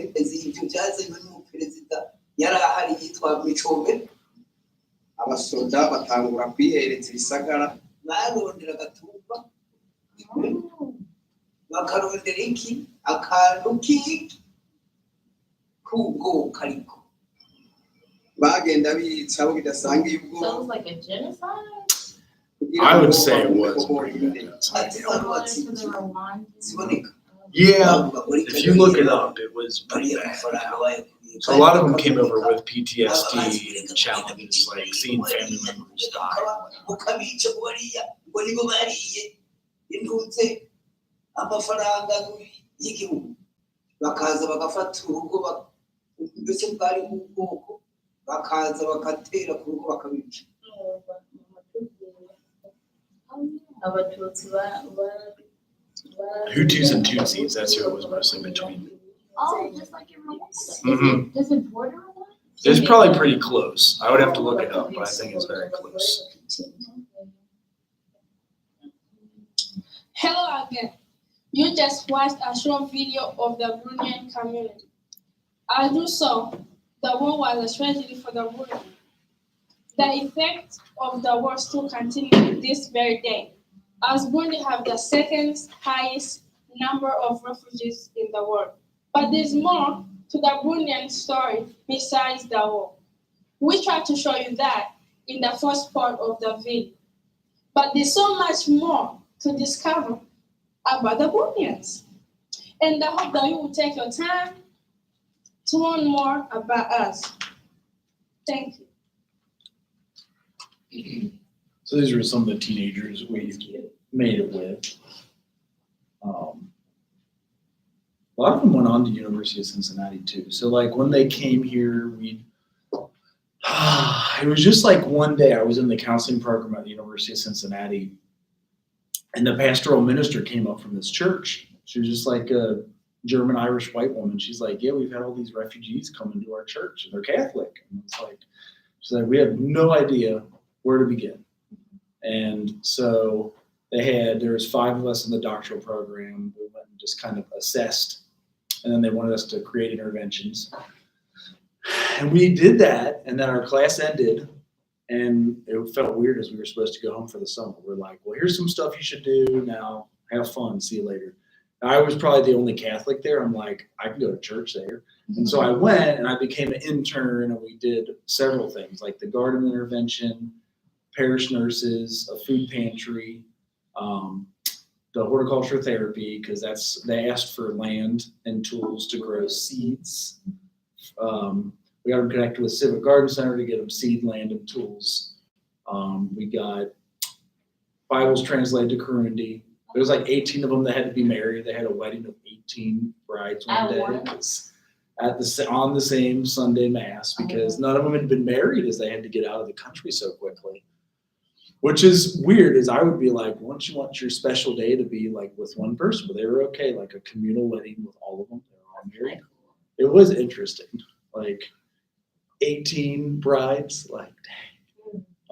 ibyo byazanywe n'umuperezida yari ahari yitwa Micombe. Abasoda batangura kwihereza ibisagara barondera agatumba bakarondera iki akantu kiki k'ubwoko ariko bagenda bitsa abo bidasangiye ubwoko. Sounds like a genocide. I would say it was pretty good. Similar to the Rwandan. ziboneka. Yeah, if you look it up, it was pretty bad. So a lot of them came over with PTSD and challenges, like seeing family members die. ukabica bariya ngo nibo bariye intunze amafaranga y'igihugu bakaza bagafata urugo mbese bwari ubwoko bakaza bakatera ku rugo bakabica. Abatutsi Hutus and Tutsis, that's who it was mostly between. Oh, just like in Rwanda. Mhm. Does it border Rwanda? It's probably pretty close. I would have to look it up, but I think it's very close. Hello again. You just watched a short video of the Burundian community. As you saw, the war was a tragedy for the Burundi. The effects of the war still continue this very day, as Burundi have the second highest number of refugees in the world. But there's more to the Burundian story besides the war. We try to show you that in the first part of the video. But there's so much more to discover about the Burundians. And I hope that you will take your time to learn more about us. Thank you. So these were some of the teenagers we made it with. A lot of them went on to University of Cincinnati too. So like when they came here, it was just like one day I was in the counseling program at the University of Cincinnati, and the pastoral minister came up from this church. She was just like a German Irish white woman. She's like, yeah, we've had all these refugees come into our church and they're Catholic. And it's like, she's like, we have no idea where to begin. And so there was 5 of us in the doctoral program. We went and just kind of assessed, and then they wanted us to create interventions. And we did that, and then our class ended, and it felt weird as we were supposed to go home for the summer. We're like, well, here's some stuff you should do now. Have fun. See you later. I was probably the only Catholic there. I'm like, I can go to church there. And so I went, and I became an intern, and we did several things, like the garden intervention, parish nurses, a food pantry, the horticulture therapy, because they asked for land and tools to grow seeds. We got them connected with Civic Garden Center to get them seed, land, and tools. We got Bibles translated to Kirundi. There was like 18 of them that had to be married. They had a wedding of 18 brides one day. It was on the same Sunday mass because none of them had been married as they had to get out of the country so quickly. Which is weird, is I would be like, once you want your special day to be like with one person, but they were okay, like a communal wedding with all of them. They were all married. It was interesting. Like 18 brides, like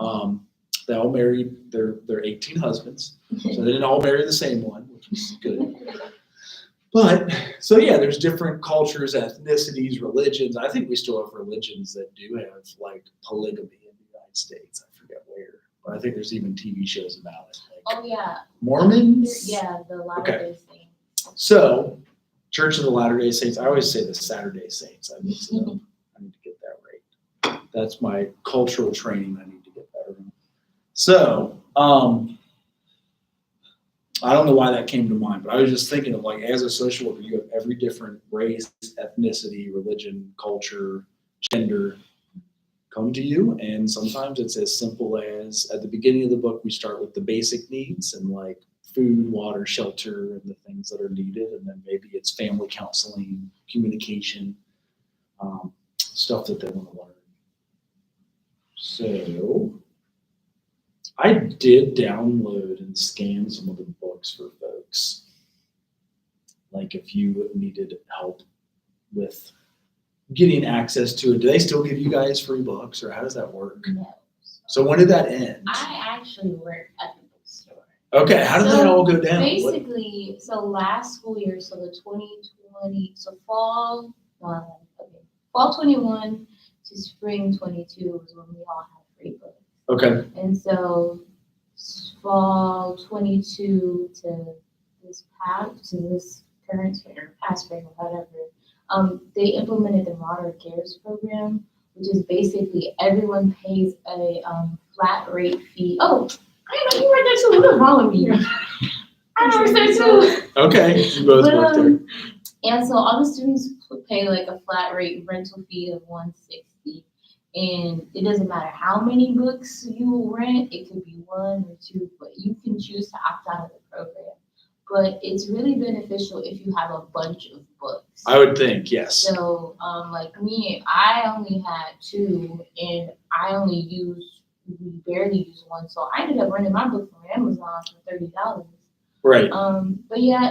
dang. They all married their 18 husbands. So they didn't all marry the same one, which was good. But so yeah, there's different cultures, ethnicities, religions. I think we still have religions that do have like polygamy in the United States. I forget where. But I think there's even TV shows about it. Like Oh, yeah. Mormons? Yeah, the Latter-day Saints. So, Church of the Latter-day Saints. I always say the Saturday Saints. I mix it up. I need to get that right. That's my cultural training I need to get better in. So, I don't know why that came to mind, but I was just thinking of like, as a social worker, you have every different race, ethnicity, religion, culture, gender come to you. And sometimes it's as simple as at the beginning of the book, we start with the basic needs and like food, water, shelter, and the things that are needed. And then maybe it's family counseling, communication, stuff that they want to learn. So I did download and scan some of the books for folks. Like if you needed help with getting access to it, do they still give you guys free books or how does that work? No. So when did that end? I actually work at the bookstore. Okay, how did that all go down? What- Basically, so last school year, so the 2020, so fall 21 to spring 22 was when we all had free books. Okay, And so fall 22 to this current or past spring or whatever, they implemented the Modern Cares program, which is basically everyone pays a flat rate fee. Oh, I know you were there too. What is wrong with me? I was there too. okay, you both But, worked there. And so all the students pay like a flat rate rental fee of $160. And it doesn't matter how many books you will rent, it could be 1 or 2, but you can choose to opt out of the program. But it's really beneficial if you have a bunch of books. I would think, yes. So, like me, I only had 2, and we barely use 1. So I ended up renting my book from Amazon for $30. Right. But yeah,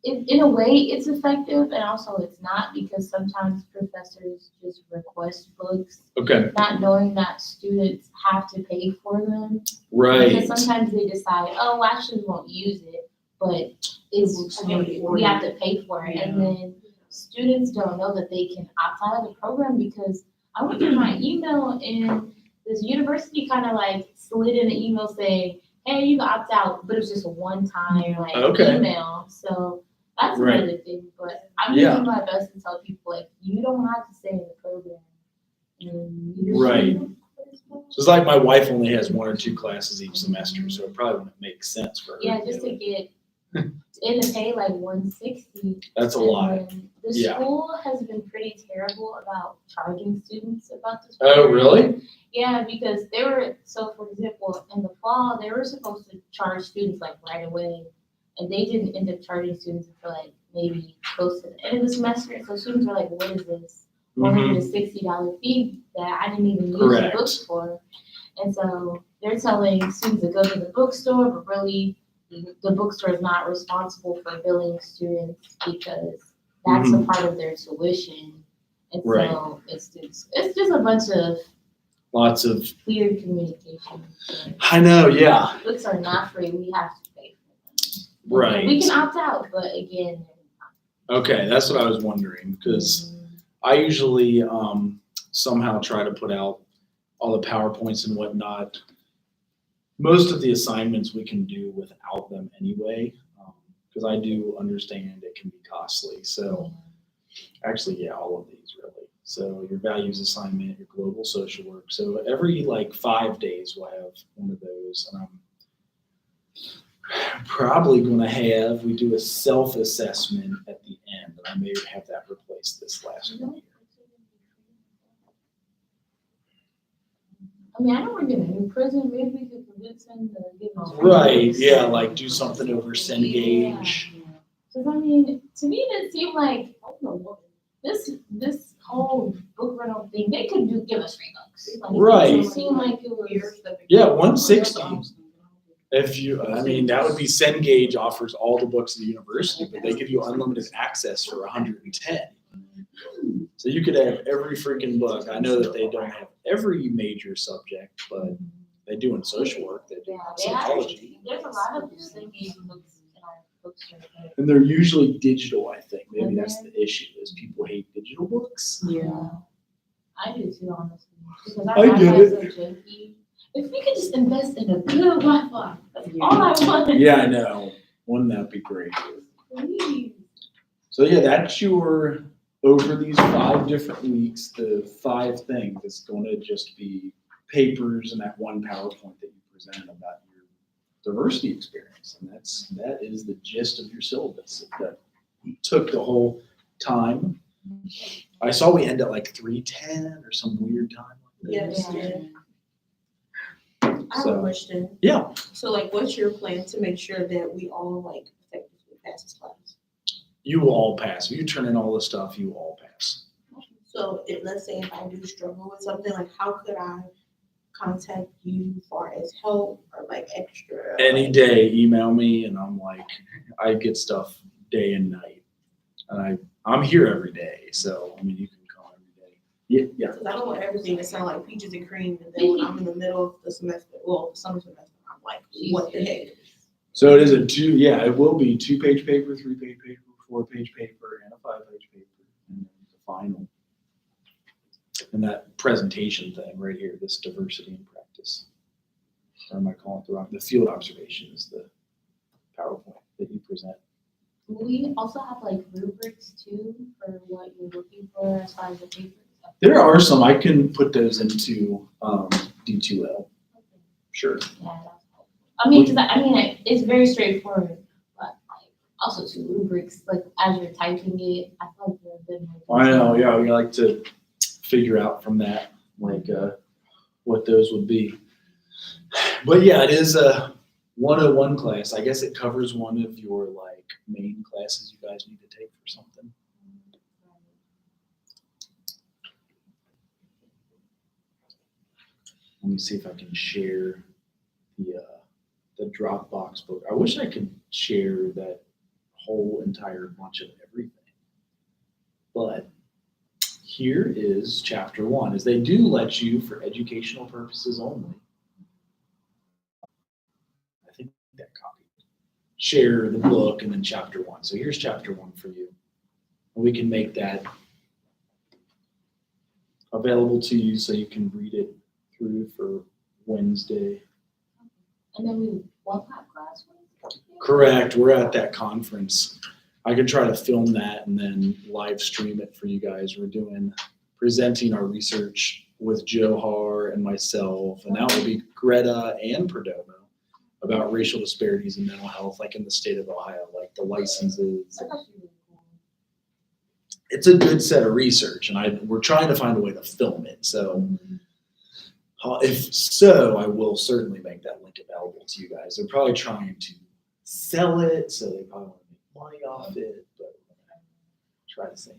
in a way, it's effective, and also it's not, because sometimes professors just request books, Okay, not knowing that students have to pay for them. right. Because sometimes they decide, oh, actually, we won't use it, but we have to pay for it. And then students don't know that they can opt out of the program, because I went through my email and this university kind of like slid in an email saying, hey, you can opt out, but it was just a one-time email. So that's Right. another thing. But I'm Yeah. doing my best to tell people, like, you don't have to stay in the program. And you just Right. So it's like my wife only has 1 or 2 classes each semester, so it probably wouldn't make sense for her. Yeah, to just do to it. get in to pay like $160. That's a And lot. then the Yeah. school has been pretty terrible about charging students about this. Oh, program. really? Yeah, because so for example, in the fall, they were supposed to charge students like right away, and they didn't end up charging students until like maybe close to the end of the semester. So students were like, what is this? Mhm. $160 fee that I didn't even use Correct. the books for. And so they're telling students to go to the bookstore, but really the bookstore is not responsible for billing students because that's a part of their tuition. And Right. so it's just a bunch of Lots of, weird communication. I know, yeah, Books are not free, we have to pay for them. right. We can opt out, but again, Okay, that's what I was wondering, because I usually somehow try to put out all the PowerPoints and whatnot. Most of the assignments we can do without them anyway, because I do understand it can be costly. So actually, yeah, all of these really. So your values assignment, your global social work. So every like 5 days we'll have one of those. And I'm probably going to have, we do a self-assessment at the end. And I may have that replaced this last one. I mean, I know we're getting a new prison, maybe we could convince them to give them. Right, yeah, like do something over Cengage. Because I mean, to me, it seemed like, I don't know what, this whole book rental thing, they could give us free books. Like, Right. It seemed like it was. Yeah, 160. If you, I mean, that would be Cengage offers all the books at the university, but they give you unlimited access for 110. So you could have every freaking book. I know that they don't have every major subject, but they do in social work, they do Yeah, in they have, psychology. there's a lot of Cengage books in our bookstore. And they're usually digital, I think. Maybe that's the issue, is people hate digital books. Yeah. I do too, honestly. Because I our get Wi-Fi is it. so janky. If we could just invest in a good Wi-Fi, that's all I want. Yeah, I know. Wouldn't that be great? Please. So yeah, that's your, over these 5 different weeks, the 5 things. It's going to just be papers and that one PowerPoint that you present about your diversity experience. And that is the gist of your syllabus. That took the whole time. I saw we end at like 3:10 or some weird time. like that. Yes. I have a So, question. yeah. So like, what's your plan to make sure that we all like effectively pass this class? You will all pass. If you turn in all the stuff, you will all pass. So let's say if I do struggle with something, like how could I contact you as far as help or like extra? Any day, email me, and I'm like, I get stuff day and night, and I'm here every day. So I mean, you can call every day. Yeah. Because I don't want everything to sound like peaches and cream, and then when I'm in the middle of the semester, well, summer semester, I'm like, what the heck? So it is it will be 2-page paper, 3-page paper, 4-page paper, and a 5-page paper, and then the final. And that presentation thing right here, this diversity in practice. Or am I calling it the wrong? The field observation is the PowerPoint that you present. We also have like rubrics too for what you're looking for as far as the papers. There are some, I can put those into D2L. Sure. Yeah, that's helpful. I mean, it's very straightforward, but like also too rubrics, like as you're typing it, I feel like they're a bit more. I know, yeah, we like to figure out from that, like what those would be. But yeah, it is a 101 class. I guess it covers one of your like main classes you guys need to take for something. Let me see if I can share the Dropbox book. I wish I could share that whole entire bunch of everything. But here is chapter 1, is they do let you, for educational purposes only, I think that copy, share the book and then chapter 1. So here's chapter 1 for you. And we can make that available to you so you can read it through for Wednesday. And then we won't have class Wednesday? Correct. We're at that conference. I can try to film that and then live stream it for you guys. We're presenting our research with Johar and myself, and that will be Greta and Perdomo about racial disparities in mental health, like in the state of Ohio, like the licenses. That's actually really cool. It's a good set of research, and we're trying to find a way to film it. So if so, I will certainly make that link available to you guys. They're probably trying to sell it, so they probably want to make money off it, but try to say no.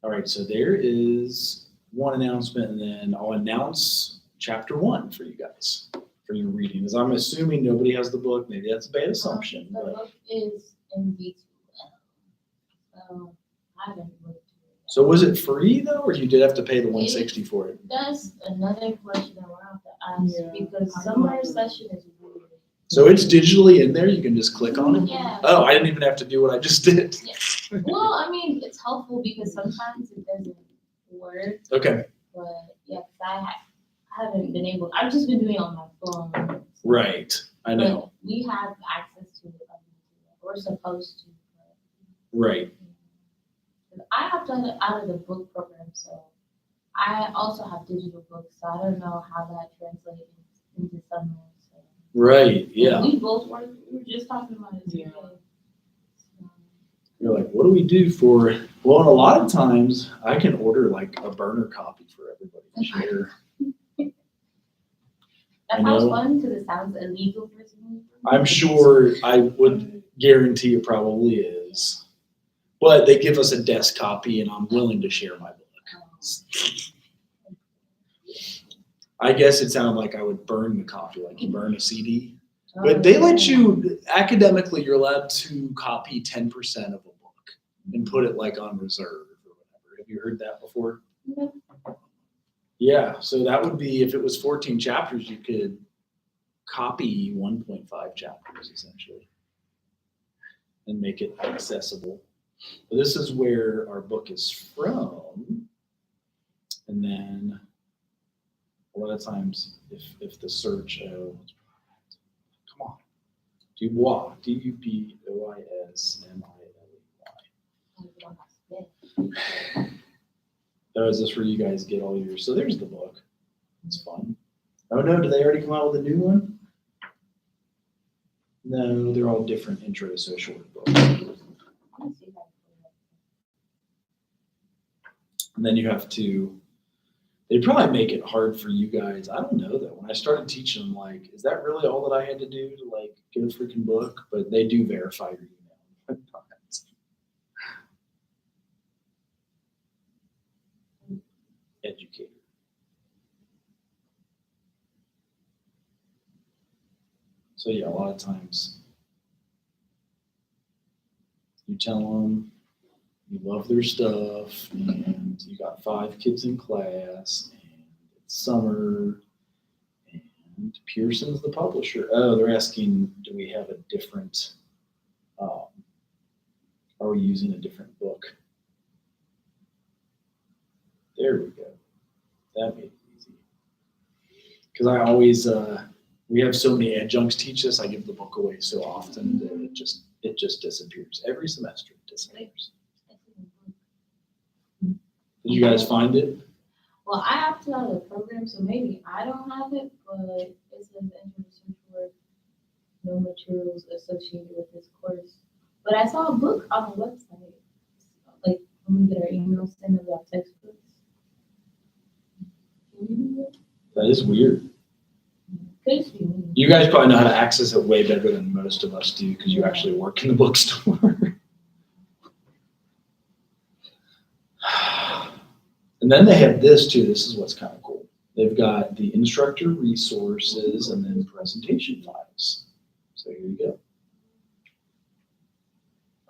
All right, so there is one announcement, and then I'll announce chapter 1 for you guys for your reading. As I'm assuming nobody has the book. Maybe that's a bad assumption. The But book is in D2L, so I haven't looked through it. so was it free though, or you did have to pay the $160 for it? That's another question I want to ask, Yeah. because summer session is weird. So it's digitally in there. You can just click on it. Yeah. Oh, I didn't even have to do what I just did. Well, I mean, it's helpful because sometimes it doesn't work, Okay. but yeah, 'cause I haven't been able, I've just been doing it on my phone. Right. I know. But we have access to it. We're supposed to. Right. But I have done it out of the book program, so I also have digital books, so I don't know how that translates into summer. So. Right. Yeah. We both were just talking about it today. Yeah. So, You're like, what do we do for? Well, and a lot of times I can order like a burner copy for everybody to share. that I sounds know. fun because it sounds illegal for some. I'm sure I would guarantee it probably is. But they give us a desk copy and I'm willing to share my book. I guess it sounded like I would burn the copy, like you burn a CD. But they let you, academically, you're allowed to copy 10% of a book and put it like on reserve or whatever. Have you heard that before? No. Yeah, so that would be, if it was 14 chapters, you could copy 1.5 chapters essentially and make it accessible. But this is where our book is from. And then a lot of times if the search, come on, Dubois, DUBOISMILEY. Oh, is this where you guys get all your, so there's the book. It's fun. Oh no, did they already come out with a new one? No, they're all different intro to social work books. And then you have to, they probably make it hard for you guys. I don't know though. When I started teaching, I'm like, is that really all that I had to do to like get a freaking book? But they do verify your email. Educator. So yeah, a lot of times you tell them you love their stuff and you got 5 kids in class and it's summer and Pearson's the publisher. Oh, they're asking, do we have a different, are we using a different book? There we go. That made it easy. Because I always, we have so many adjuncts teach us, I give the book away so often that it just disappears. Every semester it disappears. Did you guys find it? Well, I opted out of the program, so maybe I don't have it, but it says Intro to Social Work, no materials associated with this course. But I saw a book on the website, like when we get our emails sent about textbooks. Can you do that? That is weird. Could just be me. You guys probably know how to access it way better than most of us do because you actually work in the bookstore. And then they have this too. This is what's kind of cool. They've got the instructor resources and then presentation files. So here you go.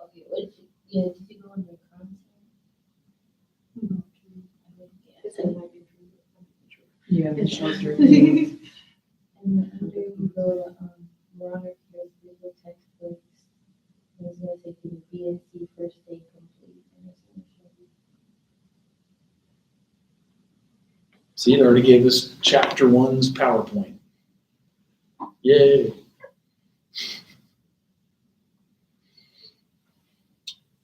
Okay, what did did you go in the content? Yeah, the shelter. And then under you go to Moronic Care's legal textbooks. And it's gonna take you to BSc First Aid Complete. And it's gonna show you. See, it already gave us chapter 1's PowerPoint. Yay.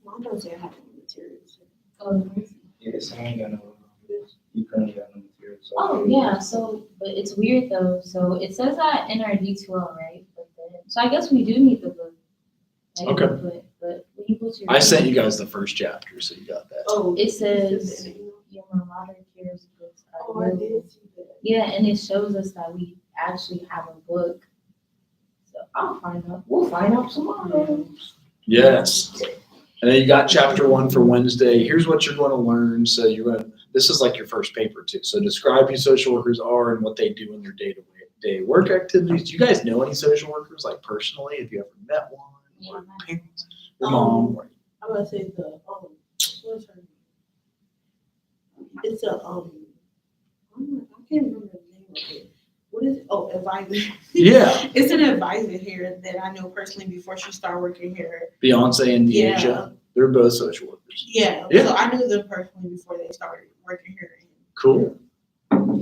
Mine don't say I have any materials. Oh, let me see. Yes, I ain't got no, you currently got no material. So Oh, yeah, so, but it's weird though, so it says that in our D2L, right? But then, so I guess we do need the book. Right? Okay. But when you go to your. I sent you guys the first chapter, so you got that. Oh, It says, your Modern Cares books are Oh, I available. did see that. Yeah, and it shows us that we actually have a book. So I'll find out, we'll find out tomorrow. Yes. And then you got chapter 1 for Wednesday. Here's what you're going to learn. So this is like your first paper too. So describe who social workers are and what they do in their day-to-day work activities. Do you guys know any social workers, like personally? Have you ever met one? Yeah, Or my- parents? Your mom? Or- I'm gonna say what's her name? It's a I can't remember the name of it. What is it? Oh, advisor. Yeah. It's an advisor here that I know personally before she started working here. Beyonce and Yeah. Deasia. They're both social workers. Yeah. Yeah. So I knew them personally before they started working here. Cool.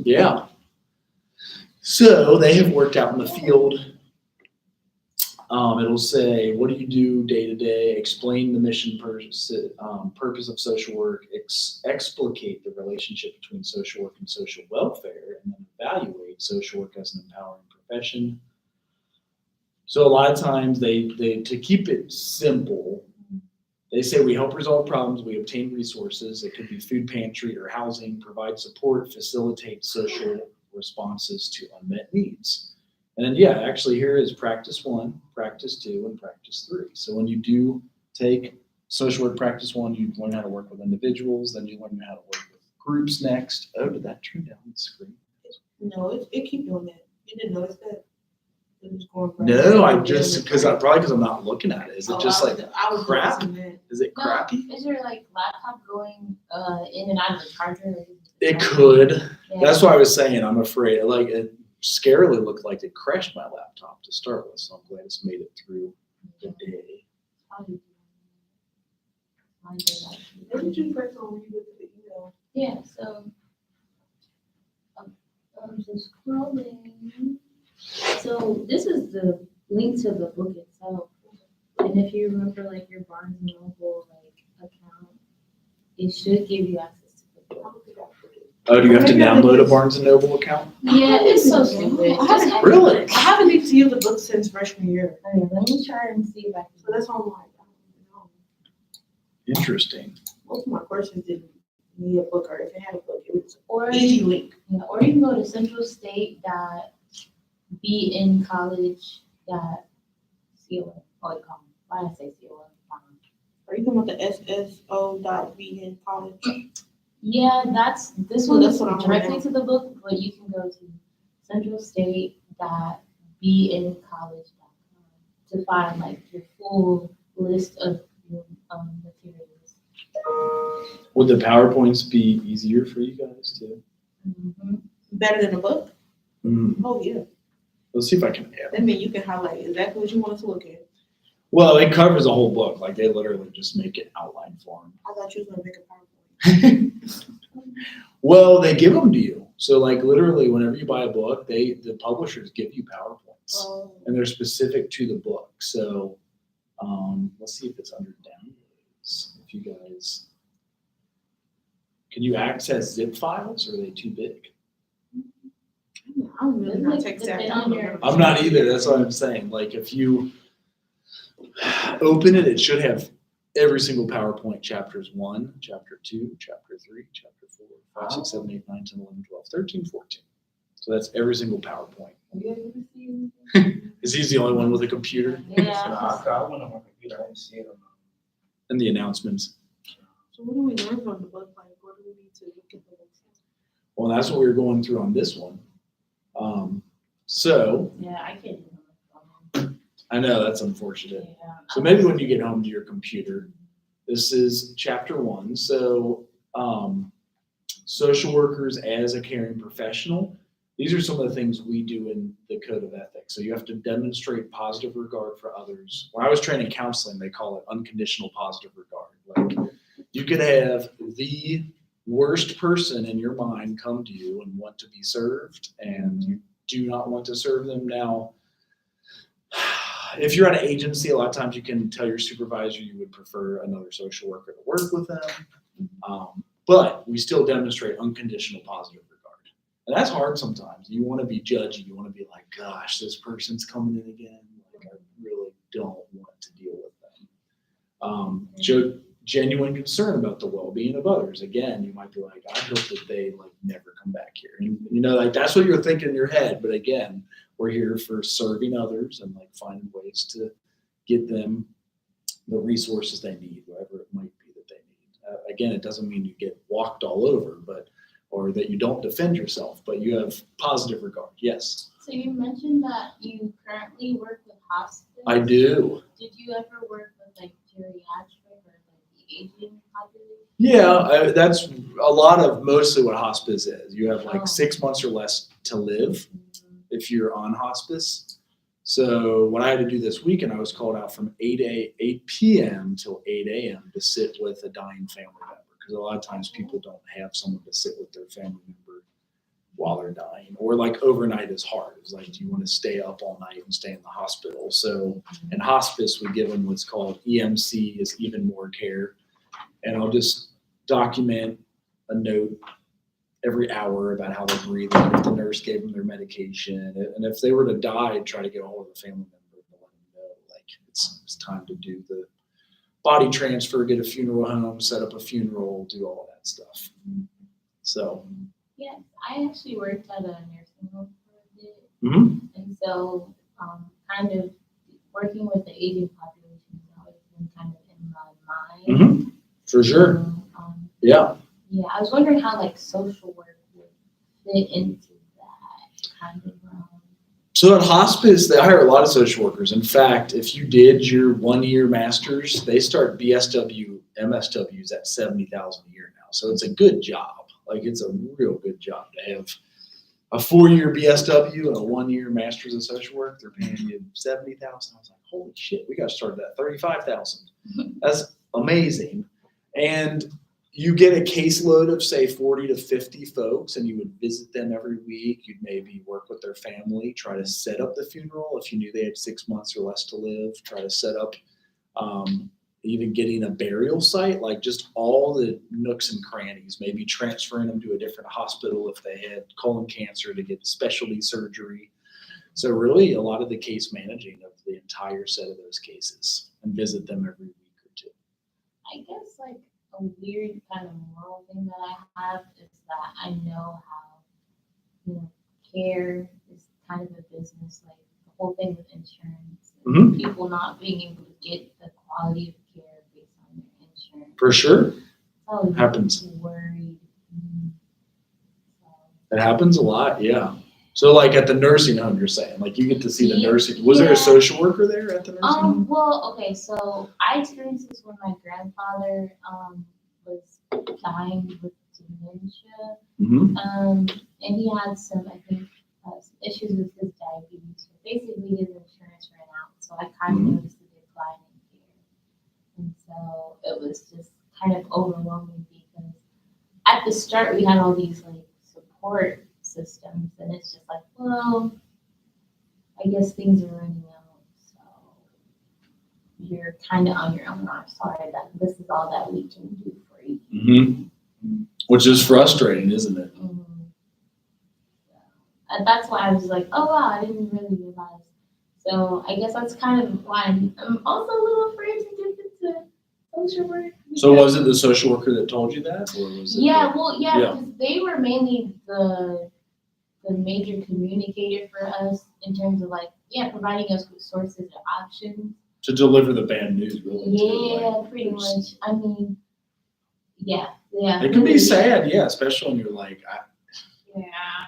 Yeah. So they have worked out in the field. It'll say, what do you do day to day? Explain the mission, purpose of social work, explicate the relationship between social work and social welfare, and then evaluate social work as an empowering profession. So a lot of times they to keep it simple, they say we help resolve problems, we obtain resources. It could be food pantry or housing, provide support, facilitate social responses to unmet needs. And then, yeah, actually here is practice 1, practice 2, and practice 3. So when you do take social work practice 1, you learn how to work with individuals, then you learn how to work with groups next. Oh, did that turn down the screen? No, it keep doing that. You didn't notice that? It was going right. No, I just, probably because I'm not looking at it. Is it just like I was crap? noticing that. Is it No, crappy? is your like laptop going in and out of the charger? It could. Yeah. That's why I was saying I'm afraid. Like it scarily looked like it crashed my laptop to start with, so I'm glad it's made it through the day. Probably. What did you press on when you looked at the email? Yeah, so I'm just scrolling. So this is the link to the book itself. And if you remember like your Barnes and Noble like account, it should give you access to the book. Oh, do you have to download a Barnes and Noble account? Yeah, it's so stupid. Just have- Really? I haven't even seen the book since freshman year. Okay, let me try and see if I So can. that's why I'm like, I don't know. Interesting. Most of my courses didn't need a book, or if it had a book, it was Or an easy link. yeah, or you can go to centralstate.beIncollege.com. Why did I say COM? Are you talking about the SSO.BN college? Yeah, this Oh, one that's is what I'm directly on. to the book, but you can go to centralstate.beIncollege.com. to find like your full list of your materials. Would the PowerPoints be easier for you guys too? Better than a book? Oh, yeah. Let's see if I can add. That means you can highlight exactly what you want us to look at. Well, it covers a whole book. Like they literally just make it outline form. I thought you was gonna make a PowerPoint. Well, they give them to you. So like literally whenever you buy a book, the publishers give you PowerPoints Oh. and they're specific to the book. So let's see if it's under downloads. If you guys, can you access zip files or are they too big? I'm really not tech savvy. Depend on your- I'm not either. That's what I'm saying. Like if you open it, it should have every single PowerPoint, chapters 1, chapter 2, chapter 3, chapter 4, 5, 6, 7, 8, 9, 10, 11, 12, 13, 14. So that's every single PowerPoint. Is he the only one with a computer? Yeah. I went on my computer, I didn't see it on And the announcements. So what do we learn from the book? Like, what do we need to look at the books? Well, that's what we were going through on this one. So Yeah, I can't do that. I know that's unfortunate. Yeah. So maybe when you get home to your computer, this is chapter 1. So social workers as a caring professional. These are some of the things we do in the code of ethics. So you have to demonstrate positive regard for others. When I was training counseling, they call it unconditional positive regard. Like you could have the worst person in your mind come to you and want to be served, and you do not want to serve them. Now, if you're at an agency, a lot of times you can tell your supervisor you would prefer another social worker to work with them. But we still demonstrate unconditional positive regard. And that's hard sometimes. You want to be judgy. You want to be like, gosh, this person's coming in again. Like, I really don't want to deal with them. Show genuine concern about the well-being of others. Again, you might be like, I hope that they like never come back here. And, you know, like that's what you're thinking in your head. But again, we're here for serving others and like finding ways to get them the resources they need, whatever it might be that they need. Again, it doesn't mean you get walked all over, or that you don't defend yourself, but you have positive regard. Yes. So you mentioned that you currently work with hospice. I do. Did you ever work with like geriatric or like the aging population? Yeah, that's a lot of mostly what hospice is. You have like Oh. 6 months or less to live if you're on hospice. So what I had to do this weekend, I was called out from 8 p.m. till 8 a.m. to sit with a dying family member. Because a lot of times people don't have someone to sit with their family member while they're dying. Or like overnight is hard. It's like, do you want to stay up all night and stay in the hospital? So in hospice, we give them what's called EMC, is even more care. And I'll just document a note every hour about how they're breathing, if the nurse gave them their medication, and if they were to die, I'd try to get a hold of the family member to let them know, like, it's time to do the body transfer, get a funeral home, set up a funeral, do all that stuff. So. Yes, I actually worked at a nursing home for a bit. Mm-hmm. And so kind of working with the aging population has always been kind of in my mind. Mm-hmm. For sure. So, Yeah. yeah, I was wondering how like social work would fit into that kind of realm. So at hospice, they hire a lot of social workers. In fact, if you did your 1-year master's, they start BSW, MSWs at $70,000 a year now. So it's a good job. Like it's a real good job to have a 4-year BSW and a 1-year master's of social work. They're paying you $70,000. I was like, holy shit, we got started at $35,000. That's amazing. And you get a caseload of say 40 to 50 folks, and you would visit them every week. You'd maybe work with their family, try to set up the funeral if you knew they had 6 months or less to live, try to set up even getting a burial site, like just all the nooks and crannies, maybe transferring them to a different hospital if they had colon cancer to get specialty surgery. So really a lot of the case managing of the entire set of those cases, and visit them every week or two. I guess like a weird kind of moral thing that I have is that I know how, care is kind of a business, like the whole thing with insurance, and Mhm. people not being able to get the quality of care based on their insurance. For sure. It's always Happens. worried. So, It happens a lot, yeah. So like at the nursing home, you're saying, like you get to see the nursing, was there Yeah. a social worker there at the nursing home? Well, okay, so I experienced this when my grandfather was dying with dementia. Mm-hmm. And he had some, I think, issues with his diabetes. So basically, his insurance ran out. So I kind of noticed a decline in care. And so it was just kind of overwhelming because at the start, we had all these like support systems. And it's just like, well, I guess things are running out. So you're kind of on your own. I'm sorry that this is all that we can do for you. Mm-hmm. Which is frustrating, isn't it? Mhm. And that's why I was like, oh wow, I didn't really realize. So I guess that's kind of why I'm also a little afraid to dip into social work. So was it the social worker that told you that, or was it? Yeah, the- well, yeah, because they were mainly the major communicator for us in terms of like, providing us with sources and options. To deliver the bad news, really. too, Yeah, like, pretty there's- much. I mean, yeah. It can be sad, yeah, especially when you're like, Yeah.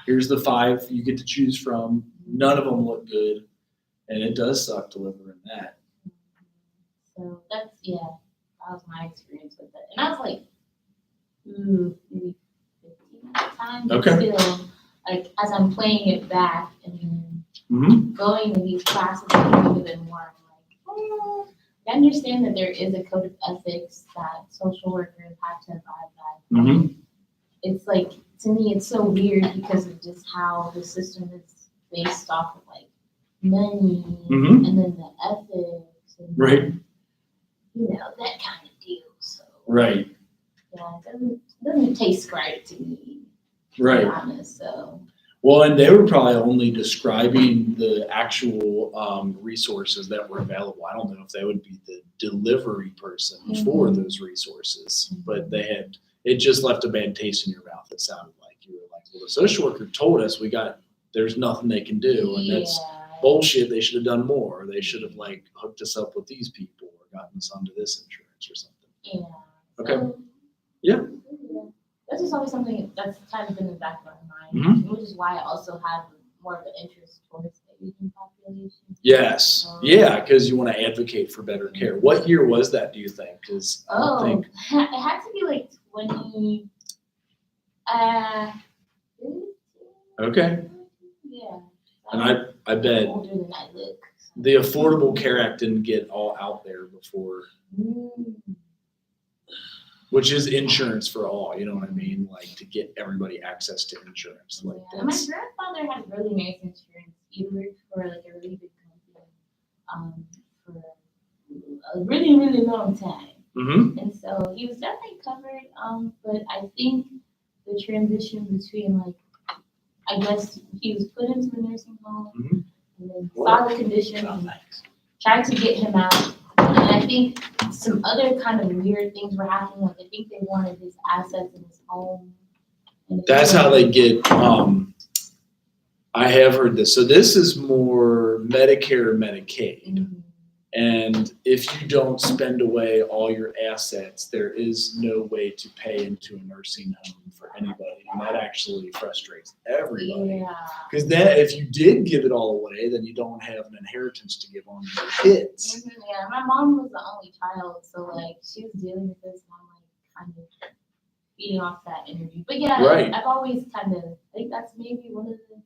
here's the 5 you get to choose from. None of them look good, and it does suck delivering that. So that was my experience with it. And I was like, maybe 15 at the time. But Okay. still, like, as I'm playing it back and then Mm-hmm. going to these classes and doing it more, I'm like, oh, I understand that there is a code of ethics that social workers have to abide by. Mhm. It's like, to me, it's so weird because of just how the system is based off of like money Mhm. and then the ethics and Right. that kind of deal. So Right. yeah, it doesn't taste right to me, to Right. be honest. So Well, and they were probably only describing the actual resources that were available. I don't know if they would be the delivery person for those resources, but it just left a bad taste in your mouth. It sounded like you were like, well, the social worker told us there's nothing they can do, and that's bullshit. They should have done more. They should have like hooked us up with these people or gotten us onto this insurance or something. yeah. Okay. So, Yeah. That's just always something that's kind of been in the back of my Mm-hmm. mind, which is why I also have more of an interest towards the Asian population. Yes. Yeah, because you want to advocate for better care. What year was that, do you think? Because I don't think. It had to be like 20. 15? Okay. Yeah. And I bet Older than I look. the Affordable Care Act didn't get all out there before, which is insurance for all. You know what I mean? Like to get everybody access to insurance. Like Yeah. My that's grandfather had really nice insurance. He worked for like a really big company for a really, really long time. Mm-hmm. And so he was definitely covered. But I think the transition between like, I guess he was put into a nursing home and then saw the condition and tried to get him out. And I think some other kind of weird things were happening. Like I think they wanted his assets in his home. And That's how they get. I have heard this. So this is more Medicare, Medicaid. And if you don't spend away all your assets, there is no way to pay into a nursing home for anybody. And that actually frustrates everybody. Yeah. Because then if you did give it all away, then you don't have an inheritance to give on to your kids. Yeah, my mom was the only child, so like she was dealing with this, and I'm like kind of feeding off that energy. But yeah, Right. I've always kind of, I think that's maybe one of the things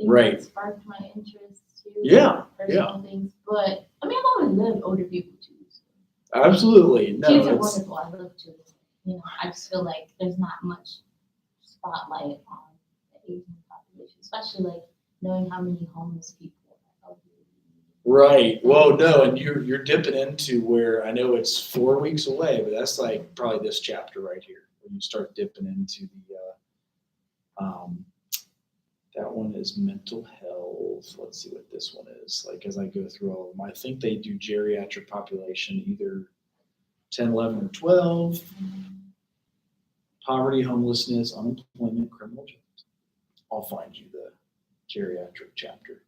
Right. that sparked my interest too. Yeah, Personal things, but I mean, I've always loved older people too. So. Absolutely. No, Kids are it's, wonderful. I love children. I just feel like there's not much spotlight on the Asian population, especially like knowing how many homeless people are out here. right. Well, no, and you're dipping into where I know it's 4 weeks away, but that's like probably this chapter right here where you start dipping into the that one is mental health. Let's see what this one is. Like as I go through all of them, I think they do geriatric population either 10, 11, or 12. Poverty, homelessness, unemployment, criminal justice. I'll find you the geriatric chapter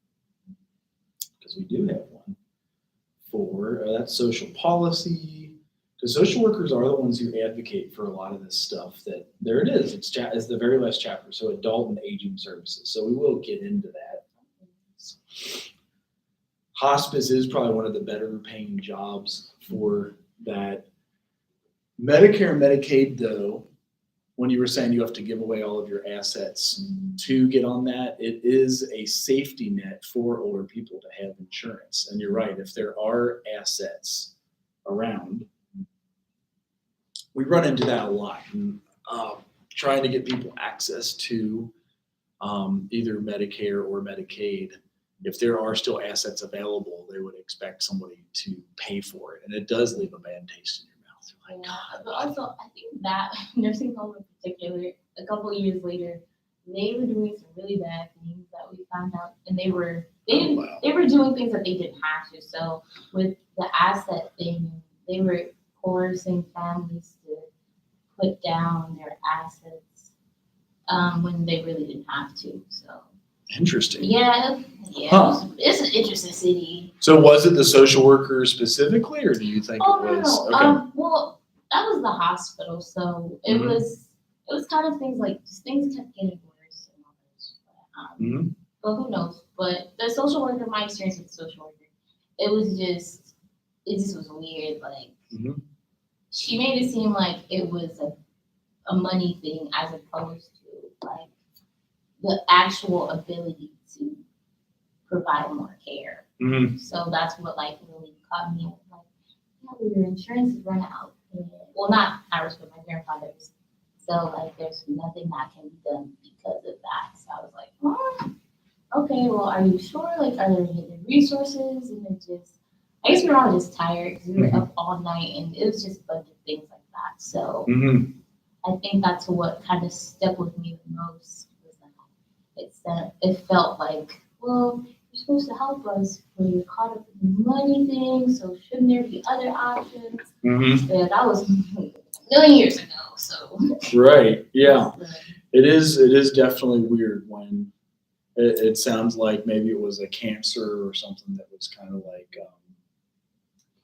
because we do have one for that's social policy, Because social workers are the ones who advocate for a lot of this stuff. That there it is. It's the very last chapter. So adult and aging services. So we will get into that. Hospice is probably one of the better paying jobs for that. Medicare and Medicaid, though, when you were saying you have to give away all of your assets to get on that, it is a safety net for older people to have insurance. And you're right, if there are assets around, we run into that a lot. And, trying to get people access to either Medicare or Medicaid, if there are still assets available, they would expect somebody to pay for it. And it does leave a bad taste in your mouth. You're like, Yeah, but also I think that nursing home in particular, a couple of years later, they were doing some really bad things that we found out, and they were doing things that they didn't have to. So with the asset thing, they were coercing families to put down their assets when they really didn't have to. So interesting. yeah, Huh. it's an interesting city. So was it the social worker specifically, or do you think Oh it was? no, Okay. well, that was the hospital, so it Mhm. was kind of things like just things kept getting worse and worse. Mhm. But who knows? But the social worker, my experience with the social worker, it just was weird. Like Mhm. she made it seem like it was a money thing as opposed to like the actual ability to provide more care. Mhm. So that's what like really caught me. Like, yeah, well, your insurance is run out. Well, not ours, but my grandfather's. So like, there's nothing that can be done because of that. So I was like, oh, okay. Well, are you sure? Like, are there any resources? And it just, I guess we were all just tired because we were up all night, and it was just a bunch of things like that. So Mhm. I think that's what kind of stuck with me the most. Was that it felt like, well, you're supposed to help us, but you're caught up in the money thing, so shouldn't there be other options? Mhm. Yeah, that was a million years ago, so. Right. Yeah. But, It is definitely weird when it sounds like maybe it was a cancer or something that was kind of like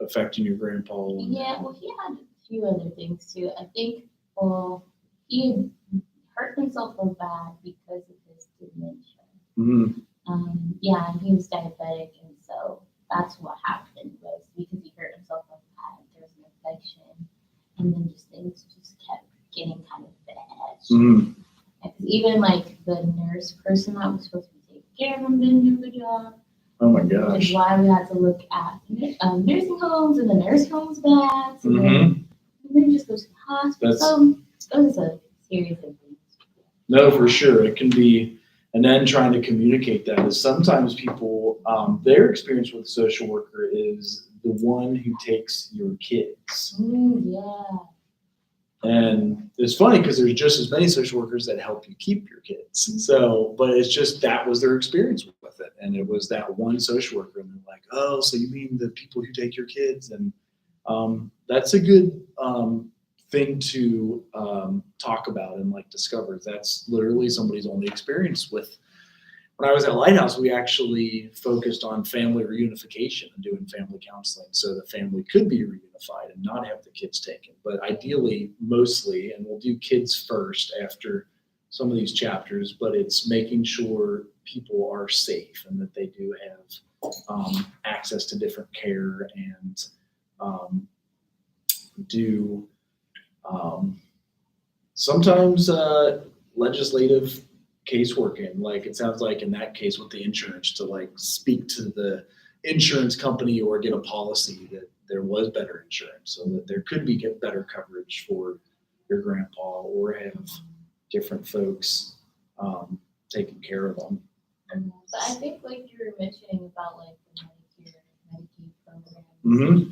affecting your grandpa. And yeah, well, he had a few other things too. I think, well, he had hurt himself so bad because of his dementia. Mhm. Yeah, and he was diabetic, and so that's what happened was because he hurt himself so bad, there was an infection, and then just things just kept getting kind of bad. Mhm. Because even like the nurse person that was supposed to be taking care of him didn't do the job. Oh my Which is gosh. why we had to look at nursing homes, and the nursing homes bad. So Mhm. then just go to the hospital. That's- So it was a series of things. No, for sure. It can be, and then trying to communicate that is sometimes people, their experience with a social worker is the one who takes your kids. Yeah. And it's funny because there's just as many social workers that help you keep your kids. So, but it's just that was their experience with it. And it was that one social worker, and they're like, oh, so you mean the people who take your kids? And that's a good thing to talk about and like discover. That's literally somebody's only experience with. When I was at Lighthouse, we actually focused on family reunification and doing family counseling so the family could be reunified and not have the kids taken. But ideally, mostly, and we'll do kids first after some of these chapters, but it's making sure people are safe and that they do have access to different care and do sometimes legislative caseworking, like it sounds like in that case with the insurance, to like speak to the insurance company or get a policy that there was better insurance so that there could be get better coverage for your grandpa or have different folks taking care of them. But I think like you were mentioning about like the Medicare, Medicaid program, Mm-hmm.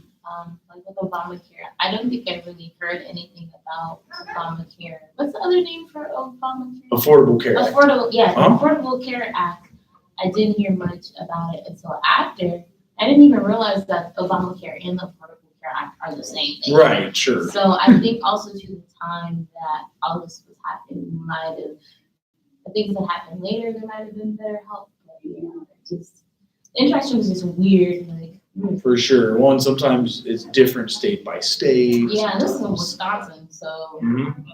like with Obamacare, I don't think I really heard anything about Obamacare. What's the other name for Obamacare? Affordable Care Act. Affordable Care Act. I didn't hear much about it until after. I didn't even realize that Obamacare and the Affordable Care Act are the same thing. Right, sure. So I think also to the time that all this was happening might have, the things that happened later, there might have been better help. But yeah, just the interaction was just weird. Like For sure. One, sometimes it's different state by state. Yeah, this is in Wisconsin, so, Mhm.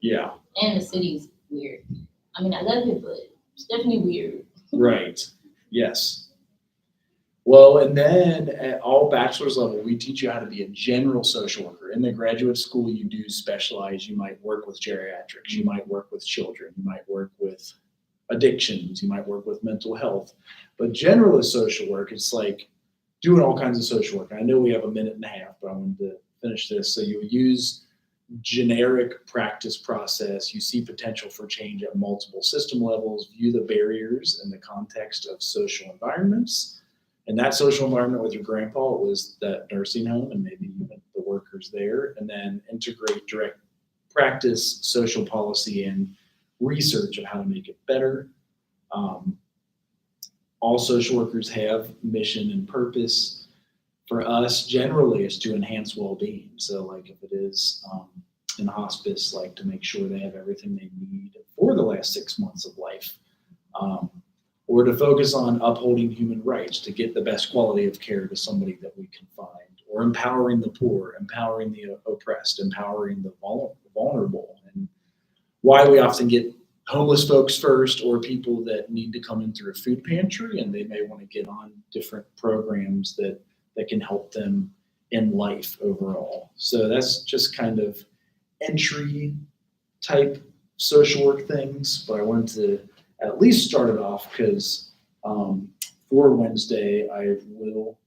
Yeah, and the city's weird. I mean, I love it, but it's definitely weird. right. Yes. Well, and then at all bachelor's level, we teach you how to be a general social worker. In the graduate school, you do specialize. You might work with geriatrics. You might work with children. You might work with addictions. You might work with mental health. But generalist social work, it's like doing all kinds of social work. I know we have a minute and a half, but I wanted to finish this. So you use generic practice process. You see potential for change at multiple system levels, view the barriers in the context of social environments. And that social environment with your grandpa was that nursing home and maybe even the workers there, and then integrate direct practice, social policy, and research of how to make it better. All social workers have mission and purpose. For us, generally, it's to enhance well-being. So like if it is in hospice, like to make sure they have everything they need for the last 6 months of life. Or to focus on upholding human rights, to get the best quality of care to somebody that we can find. Or empowering the poor, empowering the oppressed, empowering the vulnerable. And why we often get homeless folks first, or people that need to come in through a food pantry and they may want to get on different programs that can help them in life overall. So that's just kind of entry type social work things, but I wanted to at least start it off because for Wednesday, I will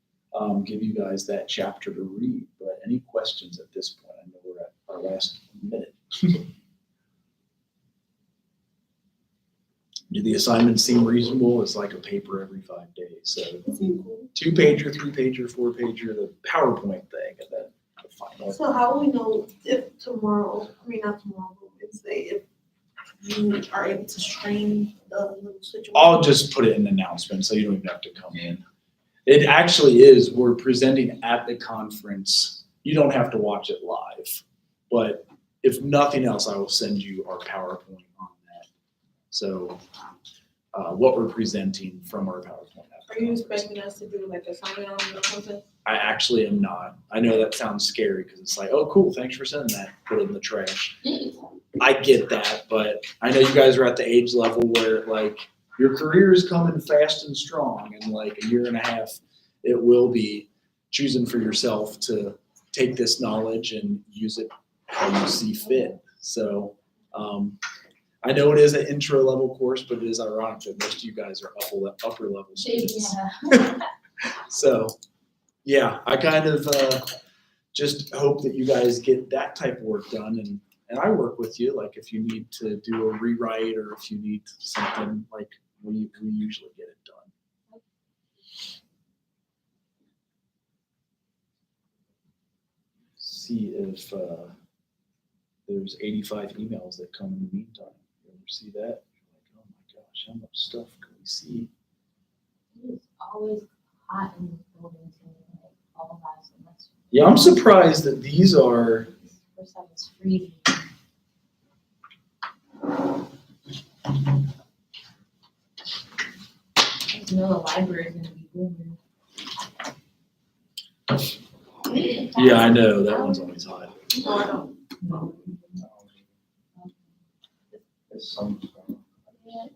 give you guys that chapter to read. But any questions at this point? I know we're at our last minute. Do the assignments seem reasonable? It's like a paper every 5 days. So 2-pager, 3-pager, 4-pager, the PowerPoint thing, and then the final. So how will we know if tomorrow, not tomorrow, but Wednesday, if you are able to stream the little situation? I'll just put it in the announcement so you don't even have to come in. It actually is, we're presenting at the conference. You don't have to watch it live, but if nothing else, I will send you our PowerPoint on that. So what we're presenting from our PowerPoint. Are you expecting us to do like a assignment on it or something? I actually am not. I know that sounds scary because it's like, oh, cool, thanks for sending that. Put it in the trash. I get that, but I know you guys are at the age level where like your career is coming fast and strong, and like a year and a half, it will be choosing for yourself to take this knowledge and use it how you see fit. So I know it is an intro level course, but it is ironic that most of you guys are upper level students. Yeah. So yeah, I kind of just hope that you guys get that type of work done, and I work with you. Like if you need to do a rewrite or if you need something, like we usually get it done. See if there's 85 emails that come in the meantime. You ever see that? You're like, oh my gosh, how much stuff can we see? It's always hot in this building too, like all last semester. Yeah, I'm surprised that these are. First time it's freezing. I know the library is gonna be booming. Yeah, I know that one's always hot. No, I don't. It's some. Yeah,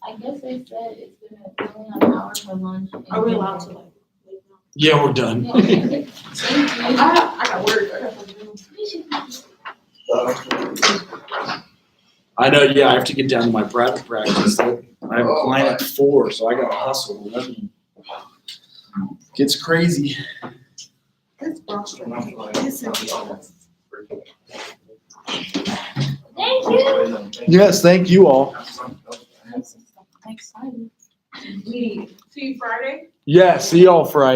I guess they said it's gonna only have an hour for lunch. Are we allowed to like leave now? Yeah, we're done. Yeah, okay. Thank you. I got work. I got something to do. I know, yeah, I have to get down to my private practice. I have a client at 4, so I gotta hustle. Gets crazy. That's frustrating. This is Thank you. Yes, thank you all. I'm excited. See you Friday. Yeah, see y'all Friday.